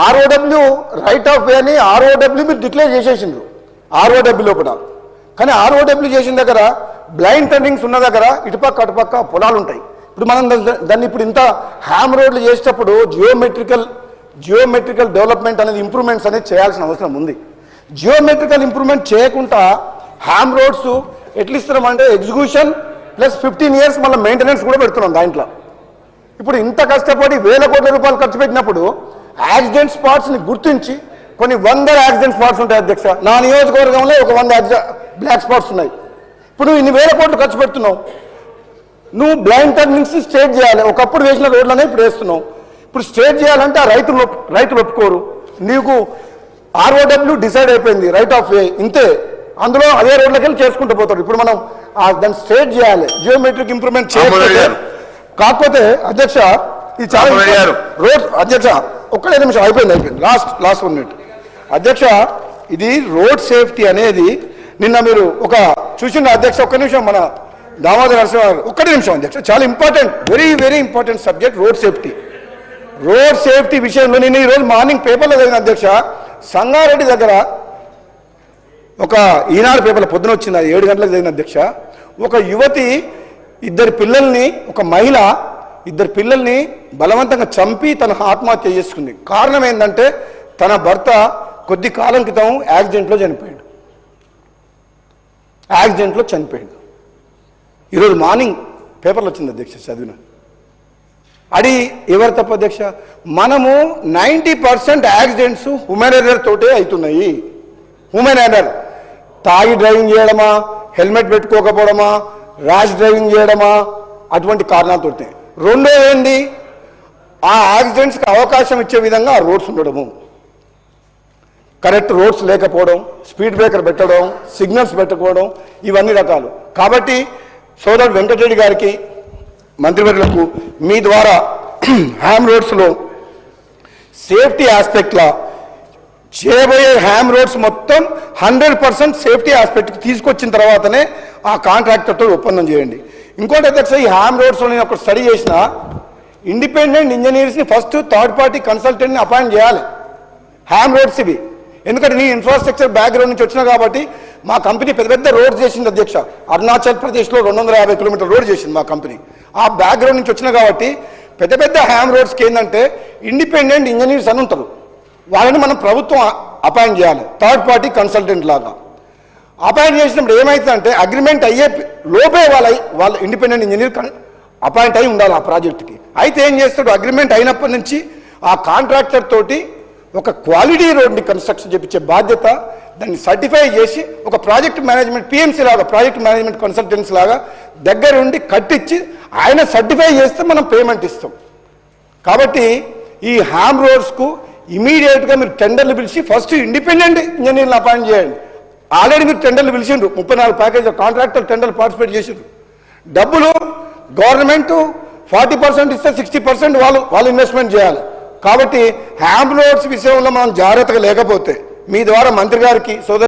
ఆర్ఓడబ్ల్యూ రైట్ ఆఫ్ వే అని ఆర్ఓడబ్ల్యూ మీరు డిక్లేర్ చేసేసిండ్రు ఆర్ఓడబ్ల్యూ లోపల. కానీ ఆర్ఓడబ్ల్యూ చేసిన దగ్గర బ్లైండ్ టర్నింగ్స్ ఉన్న దగ్గర ఇటుపక్క అటుపక్క పొలాలు ఉంటాయి. ఇప్పుడు మనం దాన్ని ఇప్పుడు ఇంత హ్యామ్ రోడ్లు చేసేటప్పుడు జియోమెట్రికల్ డెవలప్మెంట్ అనేది ఇంప్రూవ్మెంట్స్ అనేది చేయాల్సిన అవసరం ఉంది. జియోమెట్రికల్ ఇంప్రూవ్మెంట్ చేయకుండా హ్యామ్ రోడ్స్ ఎట్లా ఇస్తున్నామంటే ఎగ్జిక్యూషన్ ప్లస్ 15 years మళ్ళీ మెయింటెనెన్స్ కూడా పెడుతున్నాం దాంట్లో. ఇప్పుడు ఇంత కష్టపడి వేల కోట్ల రూపాయలు ఖర్చు పెట్టినప్పుడు యాక్సిడెంట్ స్పాట్స్ని గుర్తించి కొన్ని 100 యాక్సిడెంట్ స్పాట్స్ ఉంటాయి అధ్యక్ష. నా నియోజకవర్గంలో ఒక 100 బ్లాక్ స్పాట్స్ ఉన్నాయి. ఇప్పుడు నువ్వు ఇన్ని వేల కోట్లు ఖర్చు పెడుతున్నావు, నువ్వు బ్లైండ్ టర్నింగ్స్ స్ట్రేట్ చేయాలి. ఒకప్పుడు వేసిన రోడ్లనే ఇప్పుడు వేస్తున్నావు. ఇప్పుడు స్ట్రేట్ చేయాలంటే ఆ రైతులు ఒప్పుకోరు. నీకు ఆర్ఓడబ్ల్యూ డిసైడ్ అయిపోయింది రైట్ ఆఫ్ వే ఇంతే, అందులో అదే రోడ్లకి వెళ్ళి చేసుకుంటూ పోతాడు. ఇప్పుడు మనం దాన్ని స్ట్రేట్ చేయాలి, జియోమెట్రిక్ ఇంప్రూవ్మెంట్ చేయాలి. కాకపోతే అధ్యక్ష ఇది చాలా రోడ్ అధ్యక్ష ఒక్కడే నిమిషం అయిపోయింది లాస్ట్ 1 minute అధ్యక్ష. ఇది రోడ్ సేఫ్టీ అనేది నిన్న మీరు ఒక చూసిన అధ్యక్ష, ఒక్క నిమిషం మన దామోదర నరసింహ గారు ఒక్కటే నిమిషం అధ్యక్ష, చాలా important, very important subject road safety విషయంలో నేను ఈరోజు మార్నింగ్ పేపర్లో చదివిన అధ్యక్ష. సంగారెడ్డి దగ్గర ఒక ఈనాడు పేపర్లో పొద్దున వచ్చింది, అది 7 గంటలకు చదివిన అధ్యక్ష. ఒక యువతి ఒక మహిళ 2 పిల్లల్ని బలవంతంగా చంపి తన ఆత్మహత్య చేసుకుంది. కారణం ఏంటంటే తన భర్త కొద్ది కాలం క్రితం యాక్సిడెంట్లో చనిపోయాడు. ఈరోజు మార్నింగ్ పేపర్లో వచ్చింది అధ్యక్ష, చదివిన. అది ఎవరు తప్ప అధ్యక్ష? మనము 90% యాక్సిడెంట్స్ హ్యూమన్ ఎర్రర్ తోటే అవుతున్నాయి. హ్యూమన్ ఎర్రర్, తాగి డ్రైవింగ్ చేయడమా, హెల్మెట్ పెట్టుకోకపోవడమా, ర్యాష్ డ్రైవింగ్ చేయడమా, అటువంటి కారణాలతో. రెండో ఏంది, ఆ యాక్సిడెంట్స్కి అవకాశం ఇచ్చే విధంగా ఆ రోడ్స్ ఉండడము, కరెక్ట్ రోడ్స్ లేకపోవడం, స్పీడ్ బ్రేకర్ పెట్టడం, సిగ్నల్స్ పెట్టుకోవడం, ఇవన్నీ రకాలు. కాబట్టి సోదరుడు వెంకటరెడ్డి గారికి, మంత్రివర్యులకు మీ ద్వారా హ్యామ్ రోడ్స్లో సేఫ్టీ ఆస్పెక్ట్లా చేయబోయే హ్యామ్ రోడ్స్ మొత్తం 100% సేఫ్టీ ఆస్పెక్ట్కి తీసుకొచ్చిన తర్వాతనే ఆ కాంట్రాక్టర్తో ఒప్పందం చేయండి. ఇంకోటి అధ్యక్ష, ఈ హ్యామ్ రోడ్స్లో నేను ఒక స్టడీ చేసిన, ఇండిపెండెంట్ ఇంజనీర్స్ని ఫస్ట్ థర్డ్ పార్టీ కన్సల్టెంట్ని అపాయింట్ చేయాలి హ్యామ్ రోడ్స్ ఇవి. ఎందుకంటే నేను ఇన్ఫ్రాస్ట్రక్చర్ బ్యాక్గ్రౌండ్ నుంచి వచ్చినా కాబట్టి మా కంపెనీ పెద్ద రోడ్స్ చేసింది అధ్యక్ష. అరుణాచల్ ప్రదేశ్లో 250 కిలోమీటర్ రోడ్ చేసింది మా కంపెనీ. ఆ బ్యాక్గ్రౌండ్ నుంచి వచ్చినా కాబట్టి పెద్ద హ్యామ్ రోడ్స్కి ఏంటంటే ఇండిపెండెంట్ ఇంజనీర్స్ అని ఉంటారు, వాళ్ళని మనం ప్రభుత్వం అపాయింట్ చేయాలి థర్డ్ పార్టీ కన్సల్టెంట్ లాగా. అపాయింట్ చేసినప్పుడు ఏమవుతుందంటే అగ్రిమెంట్ అయ్యే లోపే వాళ్ళ ఇండిపెండెంట్ ఇంజనీర్ అపాయింట్ అయి ఉండాలి ఆ ప్రాజెక్ట్కి. అయితే ఏం చేస్తాడు, అగ్రిమెంట్ అయినప్పటి నుంచి ఆ కాంట్రాక్టర్ తోటి ఒక క్వాలిటీ రోడ్ని కన్స్ట్రక్షన్ చేయించే బాధ్యత, దాన్ని సర్టిఫై చేసి ఒక ప్రాజెక్ట్ మేనేజ్మెంట్ పిఎంసీ లాగా, ప్రాజెక్ట్ మేనేజ్మెంట్ కన్సల్టెన్సీ లాగా దగ్గరుండి కట్టించి ఆయన సర్టిఫై చేస్తే మనం పేమెంట్ ఇస్తాం. కాబట్టి ఈ హ్యామ్ రోడ్స్కు ఇమీడియట్గా మీరు టెండర్లు పిలిచి ఫస్ట్ ఇండిపెండెంట్ ఇంజనీర్లు అపాయింట్ చేయండి. ఆల్రెడీ మీరు టెండర్లు పిలిచిండ్రు, 34 ప్యాకేజ్ కాంట్రాక్టర్ టెండర్లు పార్టిసిపేట్ చేసిండ్రు. డబ్బులు గవర్నమెంట్ 40% ఇస్తే 60% వాళ్ళు ఇన్వెస్ట్మెంట్ చేయాలి. కాబట్టి హ్యామ్ రోడ్స్ విషయంలో మనం జాగ్రత్తగా లేకపోతే మీ ద్వారా మంత్రి గారికి సోదరు